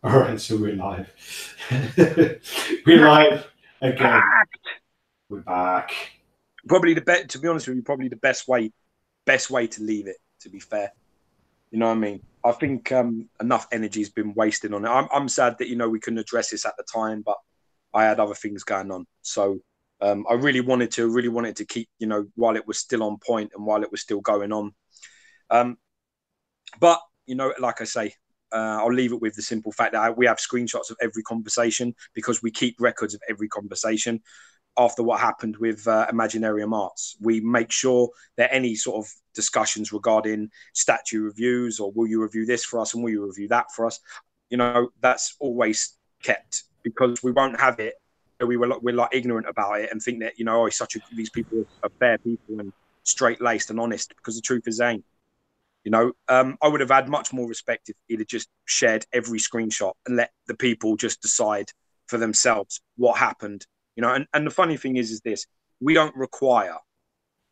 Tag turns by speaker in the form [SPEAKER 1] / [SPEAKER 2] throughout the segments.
[SPEAKER 1] All right, so we're live. We're live again. We're back.
[SPEAKER 2] Probably the best. To be honest with you, probably the best way to leave it. To be fair, you know what I mean. I think enough energy has been wasted on it. I'm sad that we couldn't address this at the time, but I had other things going on. So I really wanted to keep while it was still on point and while it was still going on. But like I say, I'll leave it with the simple fact that we have screenshots of every conversation because we keep records of every conversation. After what happened with Imaginarium Arts, we make sure that any sort of discussions regarding statue reviews or will you review this for us and will you review that for us, that's always kept because we won't have it. We're like ignorant about it and think that these people are fair people and straight laced and honest because the truth is they ain't. I would have had much more respect if he'd have just shared every screenshot and let the people just decide for themselves what happened. And the funny thing is this: we don't require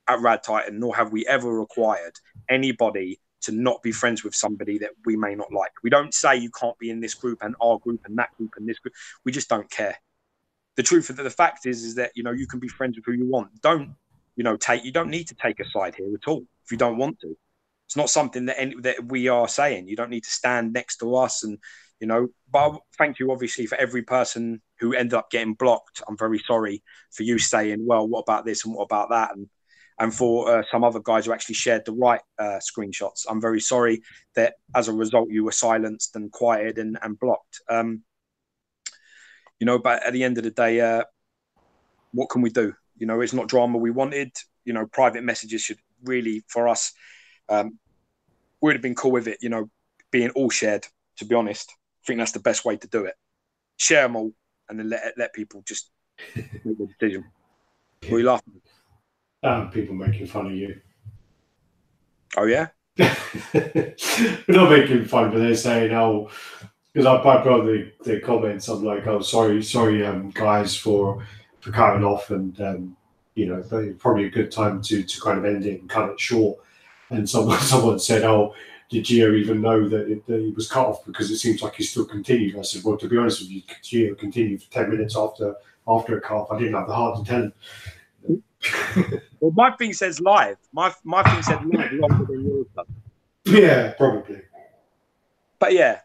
[SPEAKER 2] at Raddtitan, nor have we ever required anybody to not be friends with somebody that we may not like. We don't say you can't be in this group and our group and that group and this group. We just don't care. The truth of the fact is that you can be friends with who you want. You don't need to take a side here at all if you don't want to. It's not something that we are saying. You don't need to stand next to us and, but thank you, obviously, for every person who ended up getting blocked. I'm very sorry for you saying, well, what about this and what about that? And for some other guys who actually shared the right screenshots. I'm very sorry that as a result, you were silenced and quieted and blocked. But at the end of the day, what can we do? It's not drama we wanted. Private messages should really, for us, would have been cool with it, being all shared, to be honest. I think that's the best way to do it. Share them all and then let people just make the decision. Yeah. What are you laughing
[SPEAKER 1] at? People making fun of you.
[SPEAKER 2] Oh, yeah?
[SPEAKER 1] We're not making fun, but they're saying, oh, because I put on the comments, I'm like, oh, sorry, guys, for cutting off and, probably a good time to kind of end it and cut it short. And someone said, oh, did Gio even know that he was cut off because it seems like he still continued? I said, well, to be honest with you, Gio continued for 10 minutes after a cut off. I didn't have the heart to tell him.
[SPEAKER 2] Well, my thing says live. My thing said live longer than yours does.
[SPEAKER 1] Yeah, probably.
[SPEAKER 2] But yeah,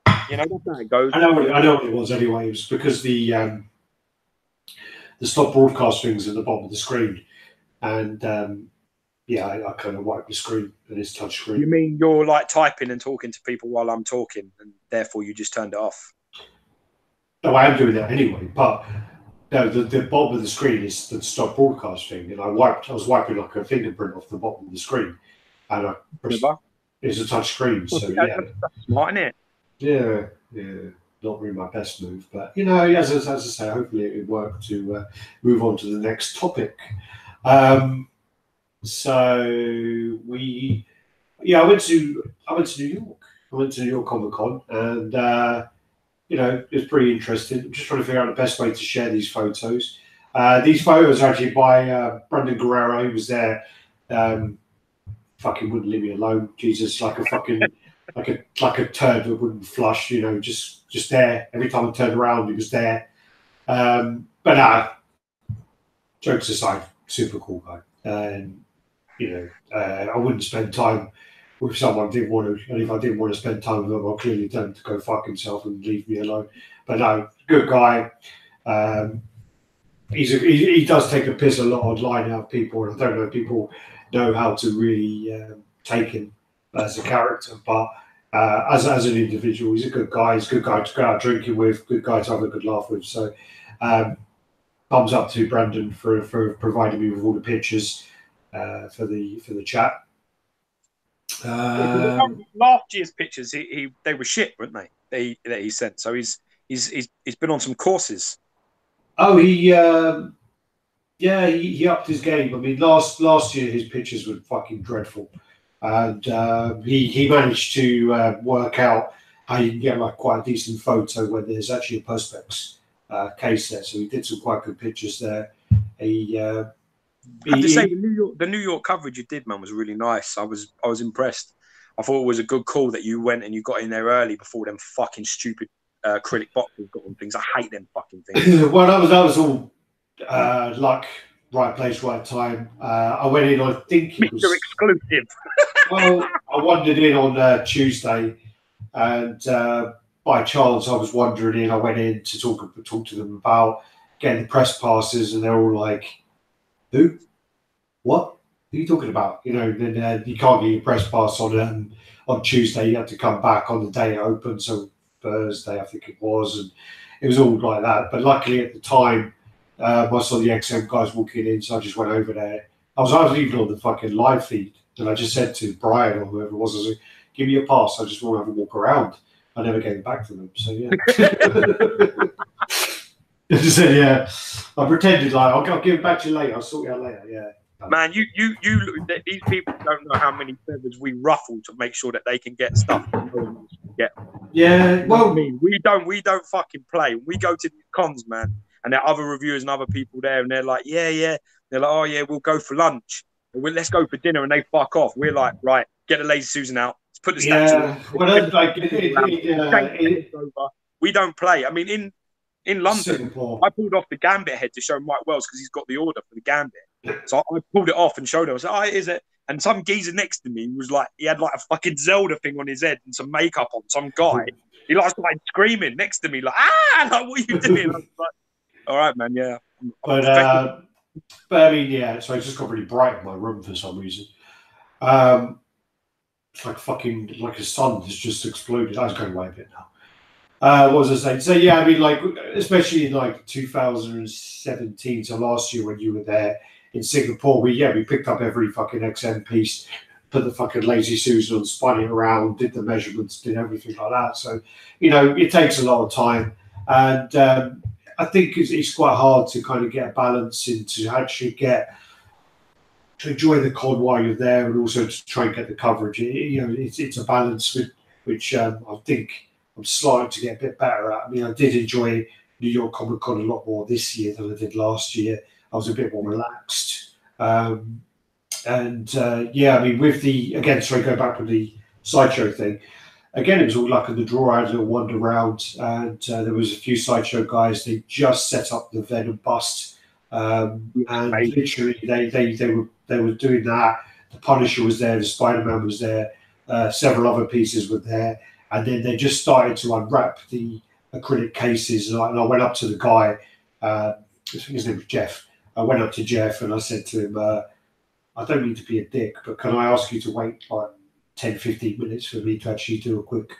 [SPEAKER 2] that's how it goes.
[SPEAKER 1] I know what it was anyway. It was because the stop broadcast thing's at the bottom of the screen. And I kind of wiped the screen and it's touch screen.
[SPEAKER 2] You mean you're like typing and talking to people while I'm talking and therefore you just turned it off?
[SPEAKER 1] No, I am doing that anyway, but no, the bottom of the screen is the stop broadcast thing, and I was wiping like a fingerprint off the bottom of the screen, and it's a touch screen, so yeah.
[SPEAKER 2] That's smart, isn't it?
[SPEAKER 1] Yeah. Not really my best move, but as I say, hopefully it would work to move on to the next topic. So I went to New York. I went to New York Comic Con, and it was pretty interesting. I'm just trying to figure out the best way to share these photos. These photos are actually by Brandon Guerrero, who was there. Fucking wouldn't leave me alone. Jesus, like a fucking like a turd that wouldn't flush. Just there. Every time I turned around, he was there. But jokes aside, super cool guy. And I wouldn't spend time with someone I didn't want to, and if I didn't want to spend time with them, I'll clearly tell him to go fuck himself and leave me alone. But no, good guy. He does take a piss a lot online out of people, and I don't know if people know how to really take him as a character, but as an individual, he's a good guy. He's a good guy to go out drinking with, good guy to have a good laugh with. So thumbs up to Brandon for providing me with all the pictures for the chat.
[SPEAKER 2] Last year's pictures, they were shit, weren't they? That he sent. So he's been on some courses.
[SPEAKER 1] Oh, he upped his game. I mean, last year his pictures were fucking dreadful, and he managed to work out how you can get like quite a decent photo when there's actually a perspex case there. So he did some quite good pictures there. I
[SPEAKER 2] have to say the New York coverage you did, man, was really nice. I was impressed. I thought it was a good call that you went and you got in there early before them fucking stupid acrylic boxes got on things. I hate them fucking things.
[SPEAKER 1] Well, that was all luck, right place, right time. I went in. I think it was
[SPEAKER 2] Mr. Exclusive.
[SPEAKER 1] well. I wandered in on Tuesday, and by chance I was wandering in. I went in to talk to them about getting the press passes, and they're all like, "Who? What? Who are you talking about?" You know, then you can't get your press pass on Tuesday. You had to come back on the day it opened, so Thursday I think it was, and it was all like that. But luckily at the time, I saw the XM guys walking in, so I just went over there. I was even on the fucking live feed, and I just said to Brian or whoever it was, I said, "Give me a pass. I just want to have a walk around." I never gave it back to them. So yeah. I just said, yeah. I pretended like I'll give it back to you later. I'll sort it out later. Yeah.
[SPEAKER 2] Man, you these people don't know how many feathers we ruffle to make sure that they can get stuff that no one else can get.
[SPEAKER 1] Yeah, well,
[SPEAKER 2] I mean, we don't fucking play. We go to these cons, man, and there are other reviewers and other people there, and they're like, yeah. They're like, oh yeah, we'll go for lunch. Let's go for dinner, and they fuck off. We're like, right, get the Lazy Susan out. Let's put the statue on.
[SPEAKER 1] Well, like
[SPEAKER 2] we don't play. I mean, in London,
[SPEAKER 1] Singapore.
[SPEAKER 2] I pulled off the Gambit head to show Mike Wells because he's got the order for the Gambit. So I pulled it off and showed him. I said, "Oh, is it?" And some geezer next to me was like, he had like a fucking Zelda thing on his head and some makeup on. Some guy, he like started screaming next to me, like, like, what are you doing? I was like, all right, man, yeah.
[SPEAKER 1] But I mean, yeah. So it just got really bright in my room for some reason. It's like fucking like a sun has just exploded. I was going away a bit now. What was I saying? So yeah, I mean, like especially in like 2017, so last year when you were there in Singapore, we picked up every fucking XM piece, put the fucking Lazy Susan on, spun it around, did the measurements, did everything like that. So you know, it takes a lot of time, and I think it's quite hard to kind of get a balance into actually to enjoy the con while you're there, and also to try and get the coverage. You know, it's a balance which I think I'm starting to get a bit better at. I mean, I did enjoy New York Comic Con a lot more this year than I did last year. I was a bit more relaxed. Yeah, I mean, go back with the Sideshow thing. Again, it was all luck of the draw. I had a little wander around, and there was a few Sideshow guys. They just set up the Venom bust, and literally they were doing that. The Punisher was there, the Spider-Man was there, several other pieces were there. And then they just started to unwrap the acrylic cases. And I went up to the guy, I think his name was Jeff. I went up to Jeff and I said to him, I don't mean to be a dick, but can I ask you to wait like 10, 15 minutes for me to actually do a quick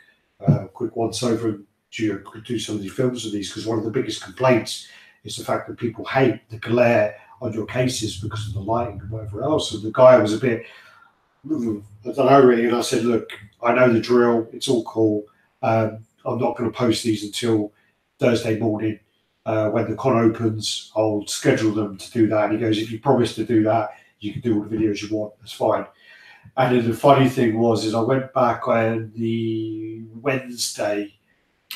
[SPEAKER 1] once over and do some of the films of these? Because one of the biggest complaints is the fact that people hate the glare on your cases because of the lighting and whatever else. And the guy was a bit, I don't know really, and I said, look, I know the drill, it's all cool. I'm not going to post these until Thursday morning when the con opens. I'll schedule them to do that. And he goes, if you promise to do that, you can do all the videos you want, that's fine. And then the funny thing was I went back on the Wednesday,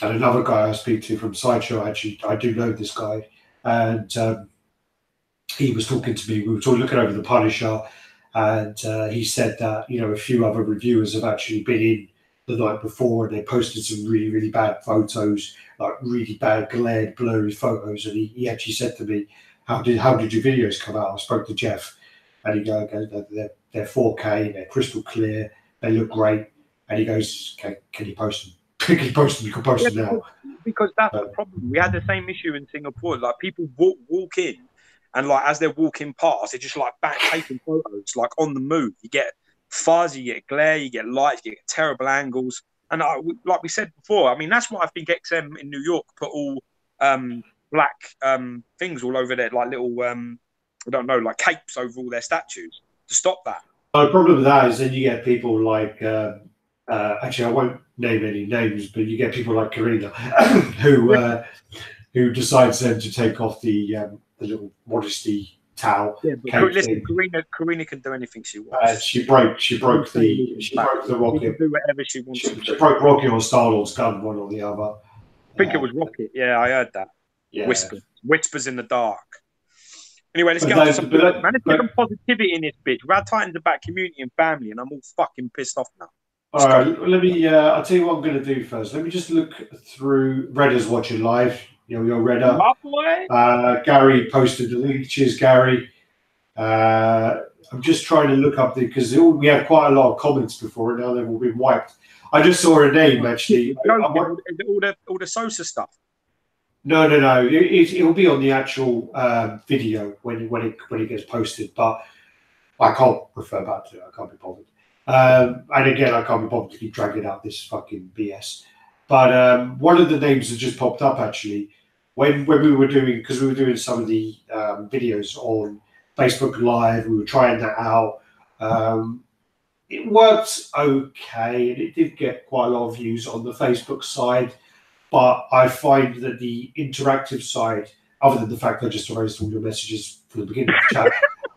[SPEAKER 1] and another guy I speak to from Sideshow, actually, I do know this guy, and he was talking to me. We were looking over the Punisher, and he said that, you know, a few other reviewers have actually been in the night before and they posted some really, really bad photos, like really bad glared, blurry photos. And he actually said to me, how did your videos come out? I spoke to Jeff, and he goes, they're 4K, they're crystal clear, they look great. And he goes, okay, can you post them? Can you post them? You can post them now.
[SPEAKER 2] Because that's the problem. We had the same issue in Singapore. Like people walk in, and like as they're walking past, they're just like back taking photos, like on the move. You get fuzz, you get glare, you get lights, you get terrible angles. And like we said before, I mean, that's why I think XM in New York put all black things all over there, like little, I don't know, like capes over all their statues to stop that.
[SPEAKER 1] The problem with that is then you get people like, actually, I won't name any names, but you get people like Karina who decides then to take off the little modesty towel.
[SPEAKER 2] Yeah, but listen, Karina can do anything she wants.
[SPEAKER 1] She broke the Rocket.
[SPEAKER 2] She can do whatever she wants.
[SPEAKER 1] She broke Rocket or Star-Lord's gun, one or the other.
[SPEAKER 2] I think it was Rocket. Yeah, I heard that. Yeah. Whispers in the dark. Anyway, let's get on to some man. Let's get some positivity in this bitch. Raddtitan's about community and family, and I'm all fucking pissed off now.
[SPEAKER 1] All right, let me. I'll tell you what I'm going to do first. Let me just look through. Redder's watching live. Your Redder.
[SPEAKER 2] My boy.
[SPEAKER 1] Gary posted the link. Cheers, Gary. I'm just trying to look up because we had quite a lot of comments before, and now they've all been wiped. I just saw a name actually.
[SPEAKER 2] All the Sosa stuff.
[SPEAKER 1] No. It will be on the actual video when it gets posted, but I can't refer back to it. I can't be bothered. And again, I can't be bothered to keep dragging out this fucking BS. But one of the names that just popped up actually when we were doing, because we were doing some of the videos on Facebook Live, we were trying that out. It worked okay, and it did get quite a lot of views on the Facebook side. But I find that the interactive side, other than the fact I just erased all your messages from the beginning of the chat,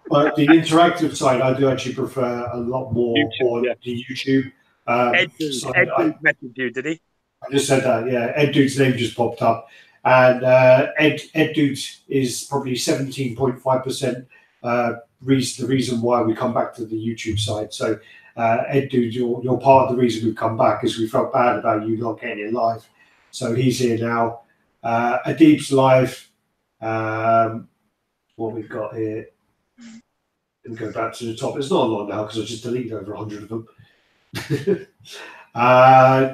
[SPEAKER 1] but the interactive side, I do actually prefer a lot more on the YouTube.
[SPEAKER 2] Ed messaged you, did he?
[SPEAKER 1] I just said that, yeah. Ed Dude's name just popped up. And Ed Dude is probably 17.5% the reason why we come back to the YouTube side. So, Ed Dude, you're part of the reason we've come back is we felt bad about you not getting it live. So he's here now. Adib's live. What we've got here. Let me go back to the top. It's not a lot now because I just deleted over 100 of them.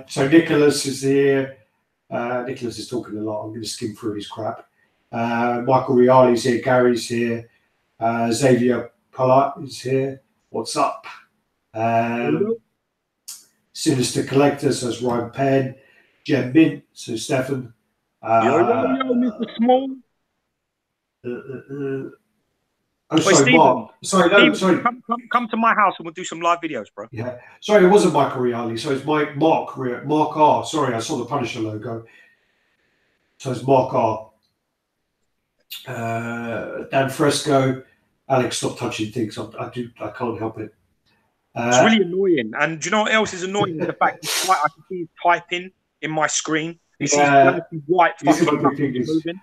[SPEAKER 1] So Nicholas is here. Nicholas is talking a lot. I'm going to skim through his crap. Michael Riali's here. Gary's here. Xavier Pollard is here. What's up? Sinister Collector says Ryan Penn. Jem Mint, so Stefan.
[SPEAKER 2] Mr. Small.
[SPEAKER 1] Sorry, Mark. Sorry.
[SPEAKER 2] Come to my house and we'll do some live videos, bro.
[SPEAKER 1] Yeah. Sorry, it wasn't Michael Riali. So it's Mark R. Sorry, I saw the Punisher logo. So it's Mark R. Dan Fresco. Alex, stop touching things. I can't help it.
[SPEAKER 2] It's really annoying. And do you know what else is annoying? The fact I can see typing in my screen. It's white fucking moving.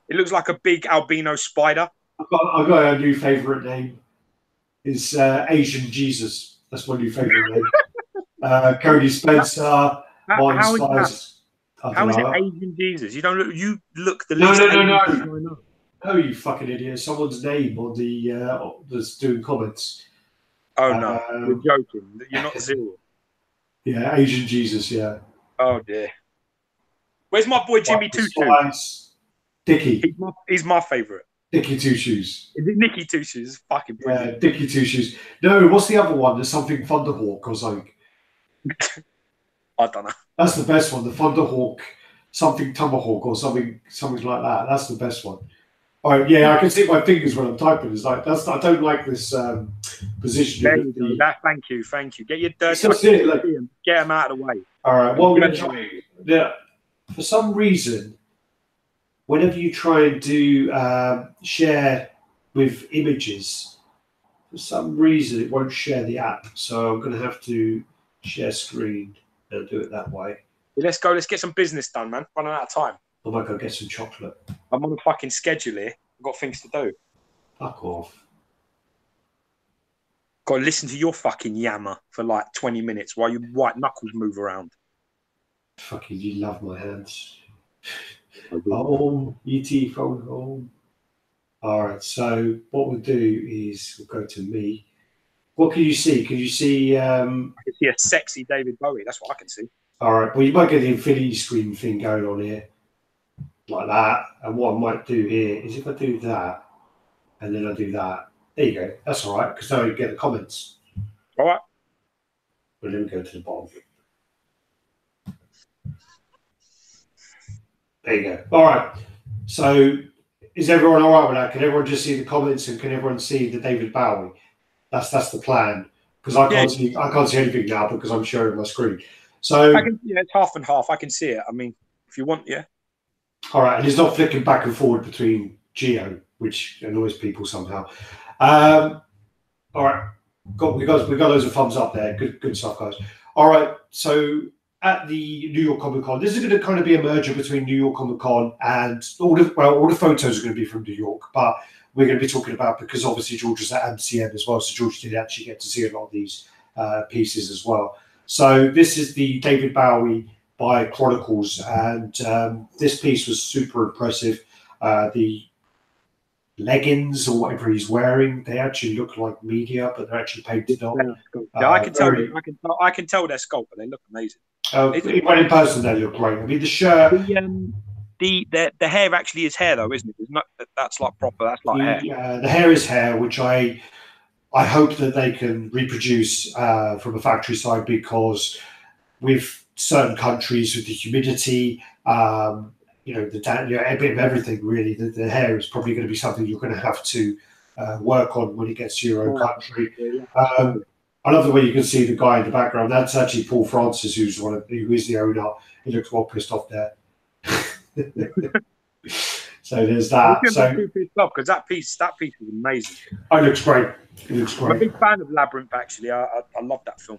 [SPEAKER 2] It looks like a big albino spider.
[SPEAKER 1] I've got a new favourite name. It's Asian Jesus. That's my new favourite name. Cody Spencer.
[SPEAKER 2] How is it Asian Jesus? You don't look. You look the least.
[SPEAKER 1] No. No, you fucking idiot! Someone's name on the that's doing comments.
[SPEAKER 2] Oh no, you're joking. You're not zero.
[SPEAKER 1] Yeah, Asian Jesus. Yeah.
[SPEAKER 2] Oh dear. Where's my boy Jimmy Two Shoes?
[SPEAKER 1] Dickie.
[SPEAKER 2] He's my favourite.
[SPEAKER 1] Dickie Two Shoes.
[SPEAKER 2] Is it Nicky Two Shoes? Fucking brilliant.
[SPEAKER 1] Yeah, Dickie Two Shoes. No, what's the other one? There's something Thunderhawk or something.
[SPEAKER 2] I don't know.
[SPEAKER 1] That's the best one. The Thunderhawk, something Tomahawk or something like that. That's the best one. All right, yeah, I can see my fingers when I'm typing. It's like I don't like this position.
[SPEAKER 2] Thank you. Get your dirty. Get them out of the way.
[SPEAKER 1] All right. Well, I'm going to try. Yeah. For some reason, whenever you try and do share with images, for some reason it won't share the app. So I'm going to have to share screen and do it that way.
[SPEAKER 2] Let's go. Let's get some business done, man. Running out of time.
[SPEAKER 1] I might go get some chocolate.
[SPEAKER 2] I'm on a fucking schedule here. I've got things to do.
[SPEAKER 1] Fuck off.
[SPEAKER 2] Got to listen to your fucking yammer for like 20 minutes while your white knuckles move around.
[SPEAKER 1] Fucking, you love my hands. Home, ET phone home. All right, so what we'll do is we'll go to me. What can you see? Can you see? I
[SPEAKER 2] can see a sexy David Bowie. That's what I can see.
[SPEAKER 1] All right, well, you might get the infinity screen thing going on here. Like that. And what I might do here is if I do that and then I do that, there you go. That's all right, because now you get the comments.
[SPEAKER 2] All right.
[SPEAKER 1] Well, let me go to the bottom. There you go. All right. So is everyone all right with that? Can everyone just see the comments and can everyone see the David Bowie? That's the plan. Because I can't see anything now because I'm sharing my screen. So
[SPEAKER 2] it's half and half. I can see it. I mean, if you want, yeah.
[SPEAKER 1] All right, and it's not flicking back and forward between Geo, which annoys people somehow. All right, we got loads of thumbs up there. Good stuff, guys. All right, so at the New York Comic Con, this is going to kind of be a merger between New York Comic Con and all the photos are going to be from New York, but we're going to be talking about because obviously George was at MCM as well, so George did actually get to see a lot of these pieces as well. So this is the David Bowie by Chronicles, and this piece was super impressive. The leggings or whatever he's wearing, they actually look like media, but they're actually painted on.
[SPEAKER 2] Yeah, I can tell. I can tell they're sculpted. They look amazing.
[SPEAKER 1] When in person, they look great. I mean, the shirt.
[SPEAKER 2] The hair actually is hair, though, isn't it? It's not, that's like proper. That's like hair.
[SPEAKER 1] The hair is hair, which I hope that they can reproduce from a factory side, because with certain countries, with the humidity, you know, a bit of everything really. The hair is probably going to be something you're going to have to work on when it gets to your own country. I love the way you can see the guy in the background. That's actually Paul Francis, who is the owner. He looks well pissed off there. So there's that. So
[SPEAKER 2] because that piece is amazing.
[SPEAKER 1] Oh, it looks great. It looks great.
[SPEAKER 2] I'm a big fan of Labyrinth. Actually, I love that film.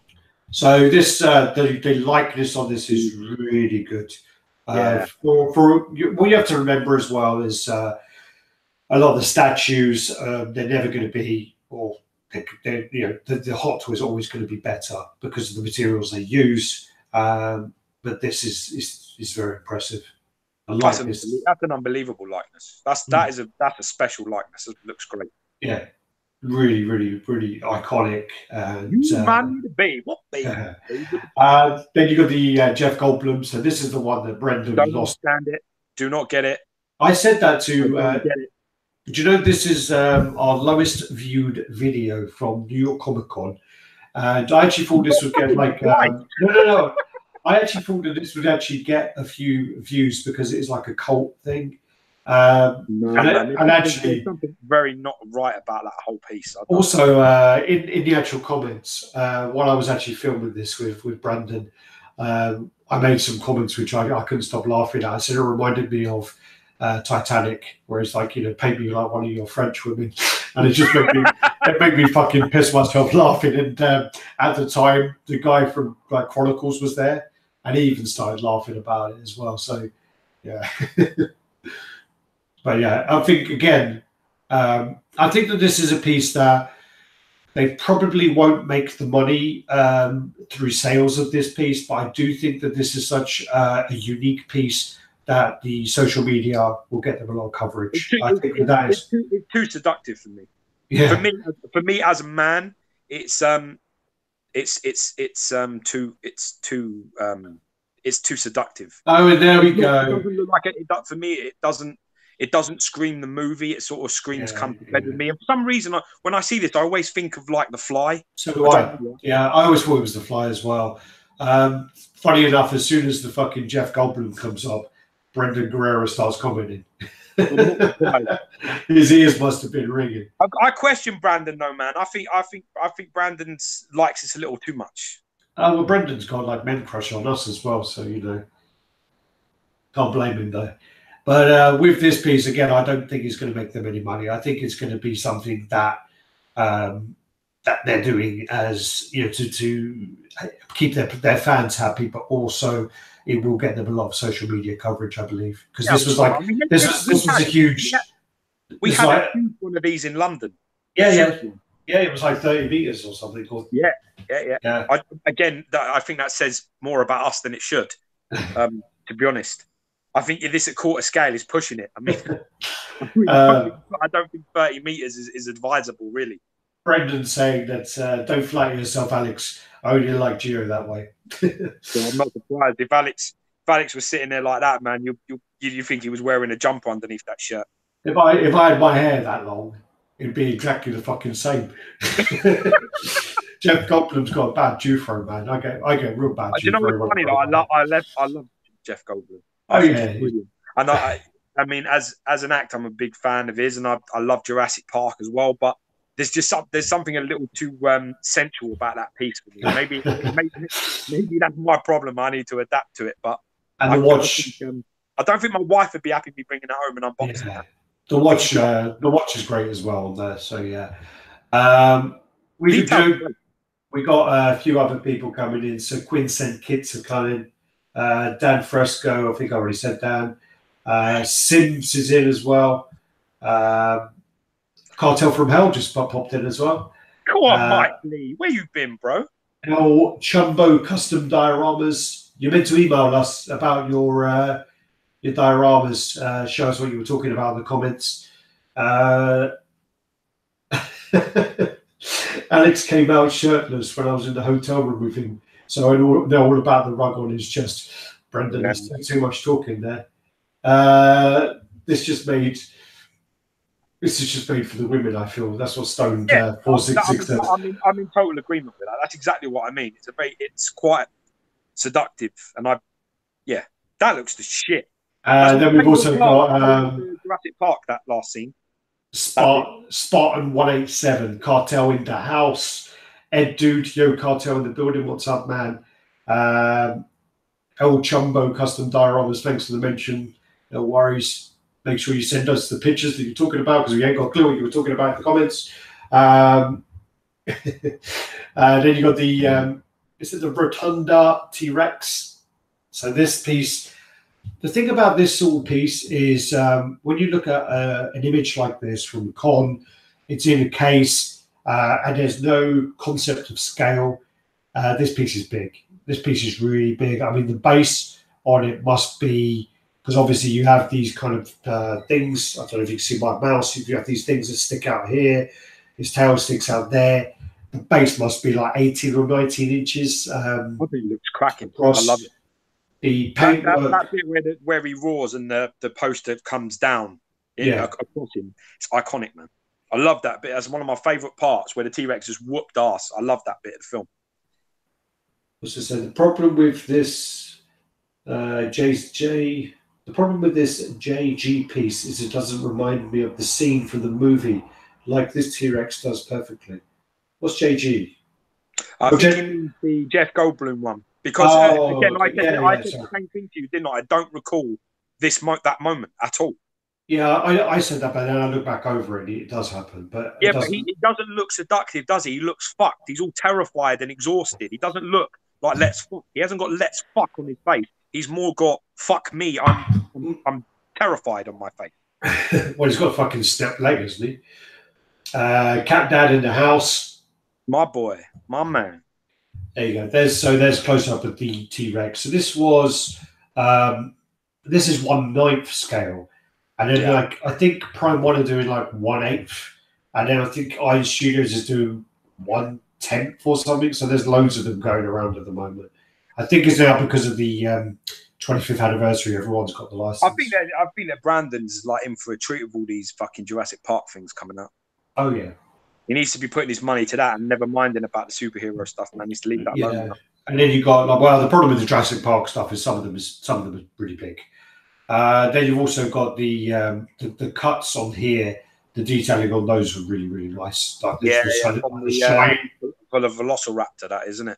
[SPEAKER 1] So this the likeness on this is really good. For what you have to remember as well is a lot of the statues, they're never going to be, or you know, the Hot Toy is always going to be better because of the materials they use. But this is very impressive.
[SPEAKER 2] That's an unbelievable likeness. That's a special likeness. It looks great.
[SPEAKER 1] Yeah, really, really, really iconic. And,
[SPEAKER 2] man, what baby?
[SPEAKER 1] Then you got the Jeff Goldblum. So this is the one that Brendan lost.
[SPEAKER 2] Understand it. Do not get it.
[SPEAKER 1] I said that to. Do you know this is our lowest viewed video from New York Comic Con, and I actually thought this would get like no. I actually thought that this would actually get a few views because it is like a cult thing. And actually,
[SPEAKER 2] there's something very not right about that whole piece.
[SPEAKER 1] Also, in the actual comments, while I was actually filming this with Brandon, I made some comments which I couldn't stop laughing at. I said it reminded me of Titanic, where it's like, you know, paint me like one of your French women, and it just made me fucking piss myself laughing. And at the time, the guy from like Chronicles was there, and he even started laughing about it as well. So, yeah. But yeah, I think again, I think that this is a piece that they probably won't make the money through sales of this piece, but I do think that this is such a unique piece that the social media will get them a lot of coverage. It's
[SPEAKER 2] too seductive for me.
[SPEAKER 1] Yeah.
[SPEAKER 2] For me as a man, it's too seductive.
[SPEAKER 1] Oh, and there we go.
[SPEAKER 2] It doesn't look like it. For me, it doesn't scream the movie. It sort of screams come to bed with me. And for some reason, when I see this, I always think of like The Fly.
[SPEAKER 1] So do I. Yeah, I always thought it was The Fly as well. Funny enough, as soon as the fucking Jeff Goldblum comes up, Brendan Guerrero starts commenting. His ears must have been ringing.
[SPEAKER 2] I question Brandon though, man. I think Brandon likes this a little too much.
[SPEAKER 1] Oh, well, Brendan's got like men crush on us as well, so you know, can't blame him though. But with this piece again, I don't think it's going to make them any money. I think it's going to be something that that they're doing as, you know, to keep their fans happy, but also it will get them a lot of social media coverage, I believe, because this was like this was a huge.
[SPEAKER 2] We had one of these in London.
[SPEAKER 1] Yeah, it was like 30 meters or something.
[SPEAKER 2] Yeah. I think that says more about us than it should. To be honest, I think this at quarter scale is pushing it. I mean, I don't think 30 meters is advisable, really.
[SPEAKER 1] Brendan's saying that don't flatter yourself, Alex. I only like Gio that way.
[SPEAKER 2] So I'm not surprised if Alex was sitting there like that, man. You think he was wearing a jumper underneath that shirt?
[SPEAKER 1] If I had my hair that long, it'd be exactly the fucking same. Jeff Goldblum's got a bad Jufro, man. I get real bad.
[SPEAKER 2] You know what's funny though? I love Jeff Goldblum.
[SPEAKER 1] Oh yeah,
[SPEAKER 2] and I mean, as an actor, I'm a big fan of his, and I love Jurassic Park as well. But there's something a little too sensual about that piece for me. Maybe that's my problem. I need to adapt to it. But
[SPEAKER 1] I
[SPEAKER 2] don't think my wife would be happy me bringing it home and unboxing that.
[SPEAKER 1] The watch is great as well on there. So yeah, we got a few other people coming in. So Quinn sent kits are coming. Dan Fresco, I think I already said Dan. Sims is in as well. Cartel from Hell just popped in as well.
[SPEAKER 2] Come on, Mike Lee, where you been, bro?
[SPEAKER 1] El Chumbo Custom Dioramas. You meant to email us about your dioramas. Show us what you were talking about in the comments. Alex came out shirtless when I was in the hotel room with him, so I know all about the rug on his chest. Brendan, there's too much talking there. This is just made for the women. I feel that's what Stoned 466 says.
[SPEAKER 2] I'm in total agreement with that. That's exactly what I mean. It's quite seductive, and that looks the shit.
[SPEAKER 1] Then we've also got
[SPEAKER 2] Jurassic Park, that last scene.
[SPEAKER 1] Spartan 187, Cartel in the house. Ed Dude, Yo Cartel in the building. What's up, man? El Chumbo Custom Dioramas, thanks for the mention. No worries. Make sure you send us the pictures that you're talking about, because we ain't got a clue what you were talking about in the comments. Then you got the is it the Rotunda T-Rex? So this piece, the thing about this sort of piece is when you look at an image like this from a con, it's in a case and there's no concept of scale. This piece is big. This piece is really big. I mean, the base on it must be, because obviously you have these kind of things. I don't know if you can see my mouse. If you have these things that stick out here, his tail sticks out there. The base must be like 18 or 19 inches.
[SPEAKER 2] I think it looks cracking.
[SPEAKER 1] Across.
[SPEAKER 2] I love it.
[SPEAKER 1] The paintwork.
[SPEAKER 2] That bit where he roars and the poster comes down across him. It's iconic, man. I love that bit. That's one of my favourite parts, where the T-Rex just whooped ass. I love that bit of the film.
[SPEAKER 1] As I said, the problem with this the problem with this JG piece is it doesn't remind me of the scene from the movie like this T-Rex does perfectly. What's JG?
[SPEAKER 2] I think you mean the Jeff Goldblum one. Because again, I said the same thing to you, didn't I? I don't recall that moment at all.
[SPEAKER 1] Yeah, I said that, but then I look back over it, it does happen. But
[SPEAKER 2] yeah, but he doesn't look seductive, does he? He looks fucked. He's all terrified and exhausted. He doesn't look like let's fuck. He hasn't got let's fuck on his face. He's more got fuck me. I'm terrified on my face.
[SPEAKER 1] Well, he's got a fucking step leg, hasn't he? Cat Dad in the house.
[SPEAKER 2] My boy, my man.
[SPEAKER 1] There you go. There's close up of the T-Rex. So this was this is 1/9 scale, and then I think Prime One are doing like 1/8, and then I think Iron Studios is doing 1/10 or something. So there's loads of them going around at the moment. I think it's now because of the 25th anniversary. Everyone's got the license.
[SPEAKER 2] I think that Brandon's like in for a treat with all these fucking Jurassic Park things coming out.
[SPEAKER 1] Oh yeah.
[SPEAKER 2] He needs to be putting his money to that and never minding about the superhero stuff, man. He needs to leave that alone.
[SPEAKER 1] And then you got the problem with the Jurassic Park stuff is some of them are really big. Then you've also got the cuts on here. The detailing on those are really, really nice. Like
[SPEAKER 2] for the Velociraptor, that isn't it?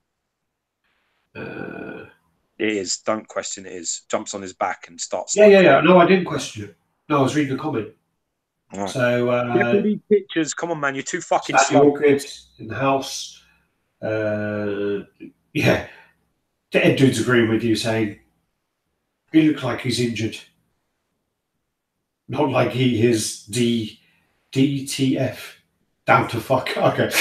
[SPEAKER 2] It is. Don't question it. Is jumps on his back and starts.
[SPEAKER 1] Yeah. No, I didn't question it. No, I was reading the comment.
[SPEAKER 2] Right.
[SPEAKER 1] So
[SPEAKER 2] these pictures, come on, man, you're too fucking slow.
[SPEAKER 1] Orchid in the house. Yeah, the Ed Dude's agreeing with you, saying he looks like he's injured, not like he is DTF down to fuck. Okay,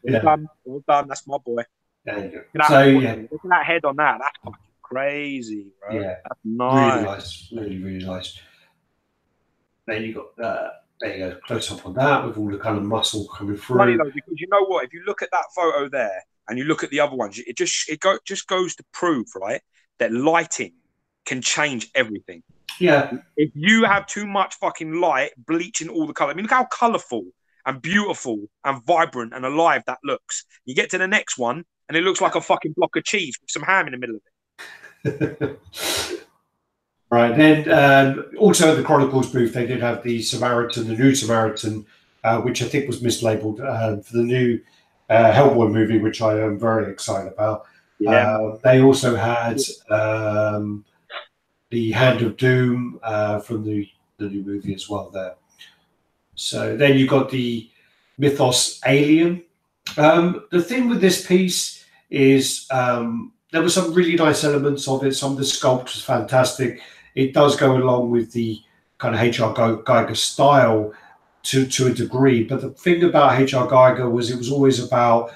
[SPEAKER 2] well done. That's my boy.
[SPEAKER 1] There you go.
[SPEAKER 2] Look at that head on that. That's fucking crazy, bro.
[SPEAKER 1] Yeah,
[SPEAKER 2] that's nice.
[SPEAKER 1] Really nice. Really, really nice. Then you got there you go, close up on that with all the kind of muscle coming through.
[SPEAKER 2] Funny though, because you know what? If you look at that photo there and you look at the other ones, it just goes to prove, right, that lighting can change everything.
[SPEAKER 1] Yeah.
[SPEAKER 2] If you have too much fucking light bleaching all the color, I mean, look how colourful and beautiful and vibrant and alive that looks. You get to the next one and it looks like a fucking block of cheese with some ham in the middle of it.
[SPEAKER 1] Right, then also at the Chronicles booth, they did have the new Samaritan, which I think was mislabeled for the new Hellboy movie, which I am very excited about.
[SPEAKER 2] Yeah.
[SPEAKER 1] They also had the Hand of Doom from the new movie as well there. So then you got the Mythos Alien. The thing with this piece is there were some really nice elements of it. Some of the sculpt was fantastic. It does go along with the kind of H.R. Geiger style to a degree. But the thing about H.R. Geiger was it was always about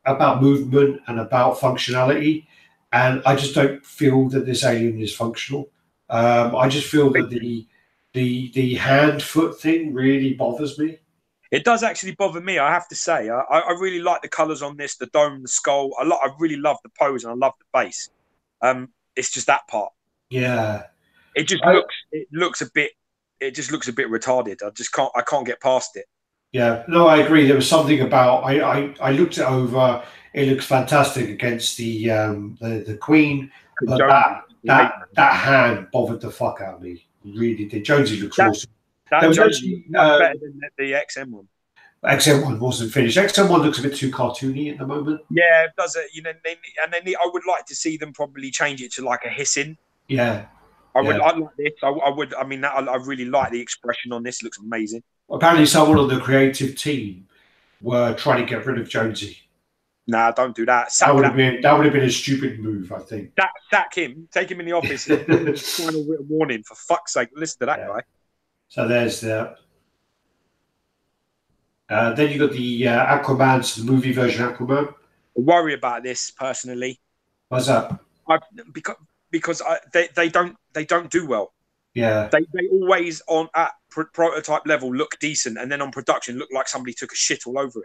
[SPEAKER 1] about movement and about functionality, and I just don't feel that this alien is functional. I just feel that the hand foot thing really bothers me.
[SPEAKER 2] It does actually bother me, I have to say. I really like the colours on this, the dome, the skull. I really love the pose and I love the base. It's just that part.
[SPEAKER 1] Yeah,
[SPEAKER 2] it just looks a bit retarded. I can't get past it.
[SPEAKER 1] yeah. No, I agree. There was something about I looked it over. It looks fantastic against the Queen, but that hand bothered the fuck out of me. Really did. Jonesy looks awesome.
[SPEAKER 2] That was actually much better than the XM one.
[SPEAKER 1] XM1 wasn't finished. XM1 looks a bit too cartoony at the moment.
[SPEAKER 2] Yeah, it does it. You know, I would like to see them probably change it to like a hissing.
[SPEAKER 1] Yeah,
[SPEAKER 2] I like this. I would. I mean, I really like the expression on this. It looks amazing.
[SPEAKER 1] Apparently, someone on the creative team were trying to get rid of Jonesy.
[SPEAKER 2] Nah, don't do that.
[SPEAKER 1] That would have been a stupid move, I think.
[SPEAKER 2] Sack him. Take him in the office. Final written warning. For fuck's sake, listen to that guy.
[SPEAKER 1] So there's that. Then you got the Aquaman, the movie version of Aquaman.
[SPEAKER 2] I worry about this personally.
[SPEAKER 1] What's that?
[SPEAKER 2] Because they don't do well.
[SPEAKER 1] Yeah.
[SPEAKER 2] They always at prototype level look decent, and then on production look like somebody took a shit all over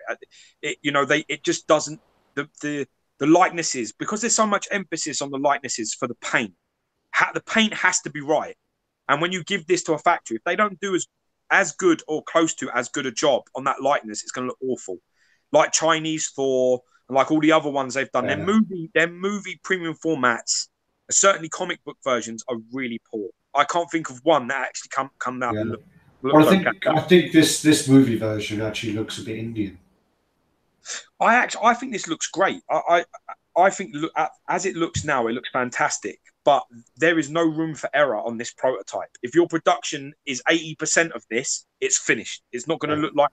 [SPEAKER 2] it. It just doesn't. The likenesses, because there's so much emphasis on the likenesses for the paint. The paint has to be right, and when you give this to a factory, if they don't do as good or close to as good a job on that likeness, it's going to look awful. Like Chinese Thor, and like all the other ones they've done, their movie premium formats, certainly comic book versions, are really poor. I can't think of one that actually come out and look.
[SPEAKER 1] Well, I think this movie version actually looks a bit Indian.
[SPEAKER 2] I think this looks great. I think as it looks now, it looks fantastic. But there is no room for error on this prototype. If your production is 80% of this, it's finished. It's not going to look like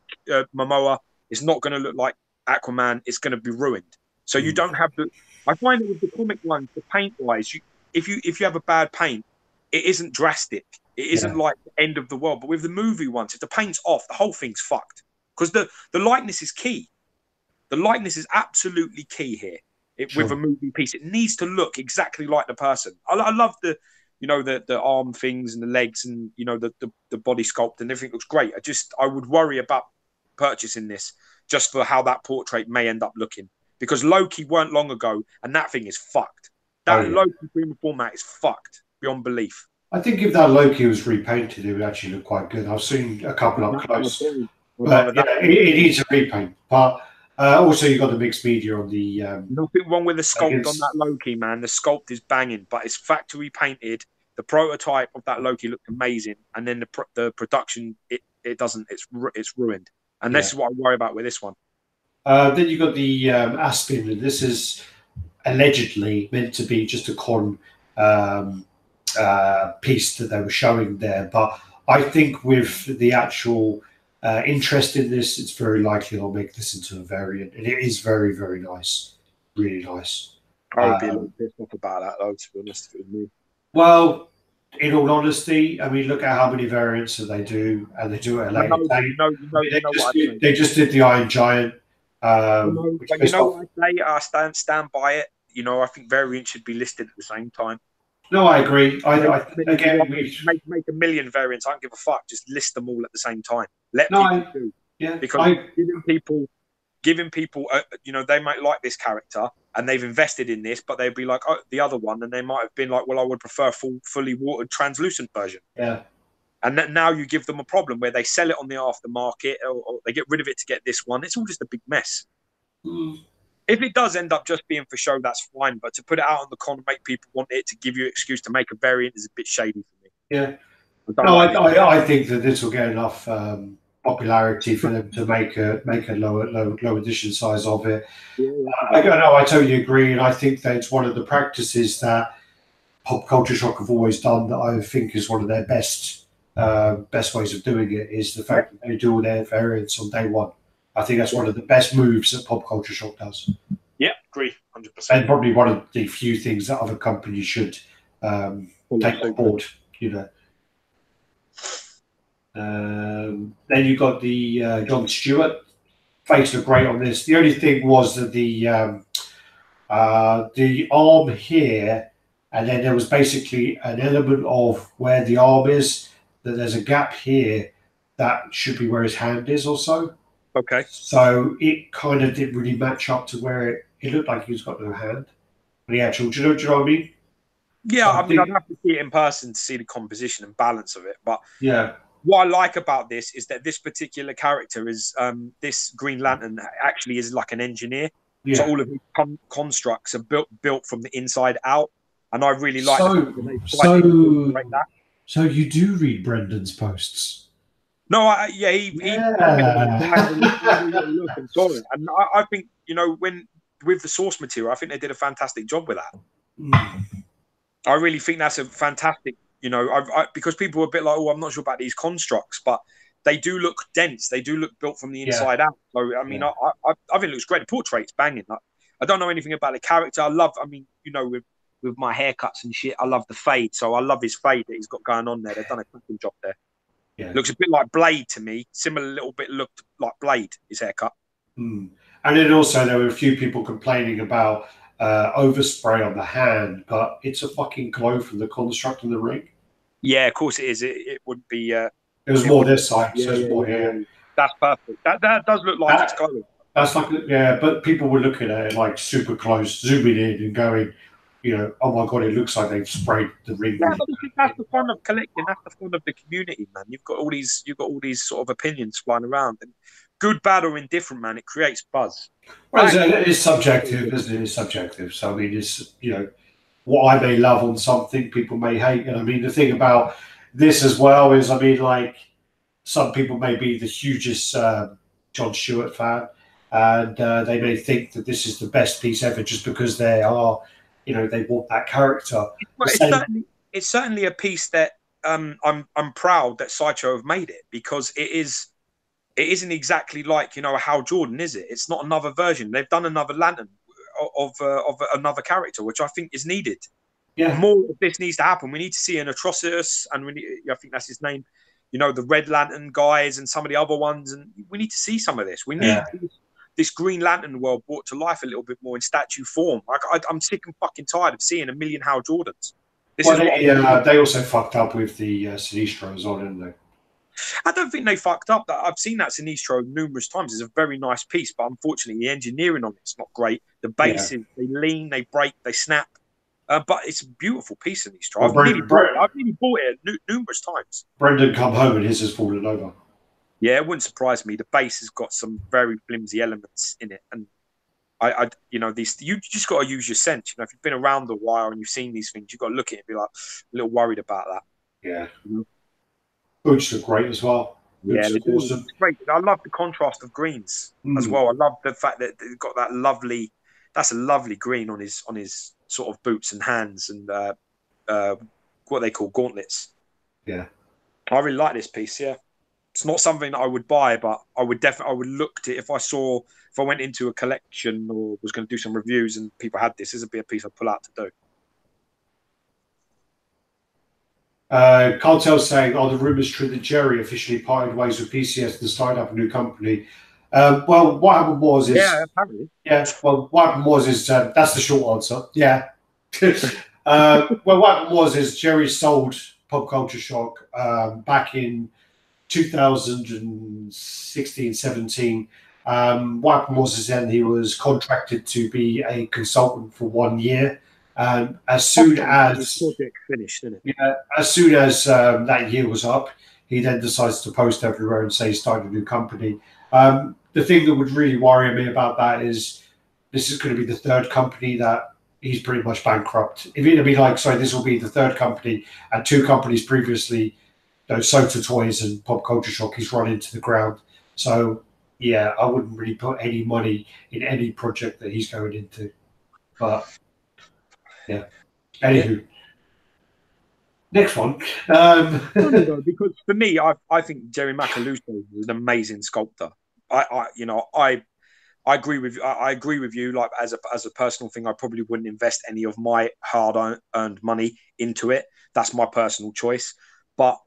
[SPEAKER 2] Momoa. It's not going to look like Aquaman. It's going to be ruined. So you don't have the. I find that with the comic ones, the paint wise, if you have a bad paint, it isn't drastic. It isn't like the end of the world. But with the movie ones, if the paint's off, the whole thing's fucked. Because the likeness is key. The likeness is absolutely key here. With a movie piece, it needs to look exactly like the person. I love the arm things and the legs and the body sculpt and everything looks great. I would worry about purchasing this just for how that portrait may end up looking, because Loki weren't long ago and that thing is fucked. Loki premium format is fucked beyond belief.
[SPEAKER 1] I think if that Loki was repainted, it would actually look quite good. I've seen a couple up close. But it needs a repaint, but. Also, you got the mixed media on the.
[SPEAKER 2] Nothing wrong with the sculpt on that Loki, man. The sculpt is banging, but it's factory painted. The prototype of that Loki looked amazing, and then the production, it doesn't. It's ruined, and this is what I worry about with this one.
[SPEAKER 1] Then you got the Aspen, and this is allegedly meant to be just a con piece that they were showing there, but I think with the actual. Interest in this, it's very likely they'll make this into a variant, and it is very, very nice, really nice.
[SPEAKER 2] I would be a little pissed off about that, though, to be honest with me.
[SPEAKER 1] Well, in all honesty, I mean, look at how many variants that they do, and they do it at a later date. They just did the Iron Giant.
[SPEAKER 2] But you know what I say? I stand by it. I think variants should be listed at the same time.
[SPEAKER 1] No, I agree.
[SPEAKER 2] Make a million variants. I don't give a fuck. Just list them all at the same time. Let people do.
[SPEAKER 1] Yeah,
[SPEAKER 2] because giving people, they might like this character and they've invested in this, but they'd be like, oh, the other one, and they might have been like, well, I would prefer a fully watered, translucent version.
[SPEAKER 1] Yeah.
[SPEAKER 2] And now you give them a problem where they sell it on the aftermarket or they get rid of it to get this one. It's all just a big mess.
[SPEAKER 1] Mm.
[SPEAKER 2] If it does end up just being for show, that's fine. But to put it out on the con and make people want it to give you an excuse to make a variant is a bit shady for me.
[SPEAKER 1] Yeah. I think that this will get enough popularity for them to make a low edition size of it.
[SPEAKER 2] Yeah.
[SPEAKER 1] I totally agree, and I think that it's one of the practices that Pop Culture Shock have always done that I think is one of their best ways of doing it, is the fact that they do all their variants on day one. I think that's one of the best moves that Pop Culture Shock does.
[SPEAKER 2] Yeah, agree, 100%.
[SPEAKER 1] And probably one of the few things that other companies should take on board, Then you got the John Stewart face looked great on this. The only thing was that the arm here, and then there was basically an element of where the arm is, that there's a gap here that should be where his hand is also.
[SPEAKER 2] Okay.
[SPEAKER 1] So it kind of didn't really match up to where it looked like he's got no hand. The actual, do you know what I mean?
[SPEAKER 2] Yeah,
[SPEAKER 1] So
[SPEAKER 2] I mean, I'd have to see it in person to see the composition and balance of it. But
[SPEAKER 1] yeah,
[SPEAKER 2] what I like about this is that this particular character is this Green Lantern actually is like an engineer.
[SPEAKER 1] yeah.
[SPEAKER 2] So all of his constructs are built from the inside out, and I really like the
[SPEAKER 1] So,
[SPEAKER 2] fact that they tried to incorporate that.
[SPEAKER 1] so you do read Brendan's posts?
[SPEAKER 2] No, yeah, he commented on angry little look and saw it, and I think when with the source material, I think they did a fantastic job with that. I really think that's a fantastic, because people were a bit like, oh, I'm not sure about these constructs, but they do look dense. They do look built from the inside out. So, I mean, I think it looks great. The portrait's banging. I don't know anything about the character. With my haircuts and shit, I love the fade. So I love his fade that he's got going on there. They've done a cracking job there.
[SPEAKER 1] Yeah.
[SPEAKER 2] Looks a bit like Blade to me. Similar little bit looked like Blade, his haircut.
[SPEAKER 1] And then also there were a few people complaining about overspray on the hand, but it's a fucking glow from the construct in the ring.
[SPEAKER 2] Yeah, of course it is. It would be.
[SPEAKER 1] It was more this side, so it's more here.
[SPEAKER 2] That's perfect. That does look like it's glowing.
[SPEAKER 1] That's like, yeah, but people were looking at it like super close, zooming in and going, oh my god, it looks like they've sprayed the ring.
[SPEAKER 2] Yeah, but that's the fun of collecting. That's the fun of the community, man. You've got all these sort of opinions flying around, and good, bad, or indifferent, man. It creates buzz.
[SPEAKER 1] Well, it is subjective, isn't it? It's subjective. So I mean, it's what I may love on something, people may hate. And I mean, the thing about this as well is, I mean, like some people may be the hugest John Stewart fan, and they may think that this is the best piece ever just because they are. They want that character.
[SPEAKER 2] It's certainly a piece that I'm proud that Sideshow have made it, because it isn't exactly like a Hal Jordan, is it? It's not another version. They've done another Lantern of another character, which I think is needed.
[SPEAKER 1] Yeah,
[SPEAKER 2] more of this needs to happen. We need to see an Atrocitus, and I think that's his name. The Red Lantern guys and some of the other ones, and we need to see some of this. We need this Green Lantern world brought to life a little bit more in statue form. I'm sick and fucking tired of seeing a million Hal Jordans.
[SPEAKER 1] They also fucked up with the Sinistro as well, didn't they?
[SPEAKER 2] I don't think they fucked up. I've seen that Sinistro numerous times. It's a very nice piece, but unfortunately the engineering on it's not great. The bases, they lean, they break, they snap. But it's a beautiful piece, Sinistro. I've really bought it numerous times.
[SPEAKER 1] Brendan come home and his has fallen over.
[SPEAKER 2] Yeah, it wouldn't surprise me. The base has got some very flimsy elements in it, and you just got to use your sense. If you've been around a while and you've seen these things, you've got to look at it and be like a little worried about that.
[SPEAKER 1] Yeah. Boots look great as well.
[SPEAKER 2] Boots look awesome. It's great. I love the contrast of great as well. I love the fact that they've got that lovely. That's a lovely green on his sort of boots and hands and what they call gauntlets.
[SPEAKER 1] Yeah,
[SPEAKER 2] I really like this piece. Yeah, it's not something that I would buy, but I would look at it if I went into a collection or was going to do some reviews and people had this. This would be a piece I'd pull out to do.
[SPEAKER 1] Cartel's saying, are the rumours true that Jerry officially parted ways with PCS and started up a new company? Well, what happened was
[SPEAKER 2] apparently.
[SPEAKER 1] Yeah, well, what happened was that's the short answer. Yeah. Well, what happened was Jerry sold Pop Culture Shock back in 2016, 17. What happened was then he was contracted to be a consultant for 1 year. As soon as
[SPEAKER 2] project finished, didn't it?
[SPEAKER 1] Yeah, as soon as that year was up, he then decides to post everywhere and say he started a new company. The thing that would really worry me about that is this is going to be the third company that he's pretty much bankrupt. If it'd be like, sorry, this will be the third company, and two companies previously, Sota Toys and Pop Culture Shock, he's run into the ground. So yeah, I wouldn't really put any money in any project that he's going into. But yeah. Anywho. Next one.
[SPEAKER 2] Because for me, I think Jerry Macaluso is an amazing sculptor. I agree with you. Like as a personal thing, I probably wouldn't invest any of my hard-earned money into it. That's my personal choice. But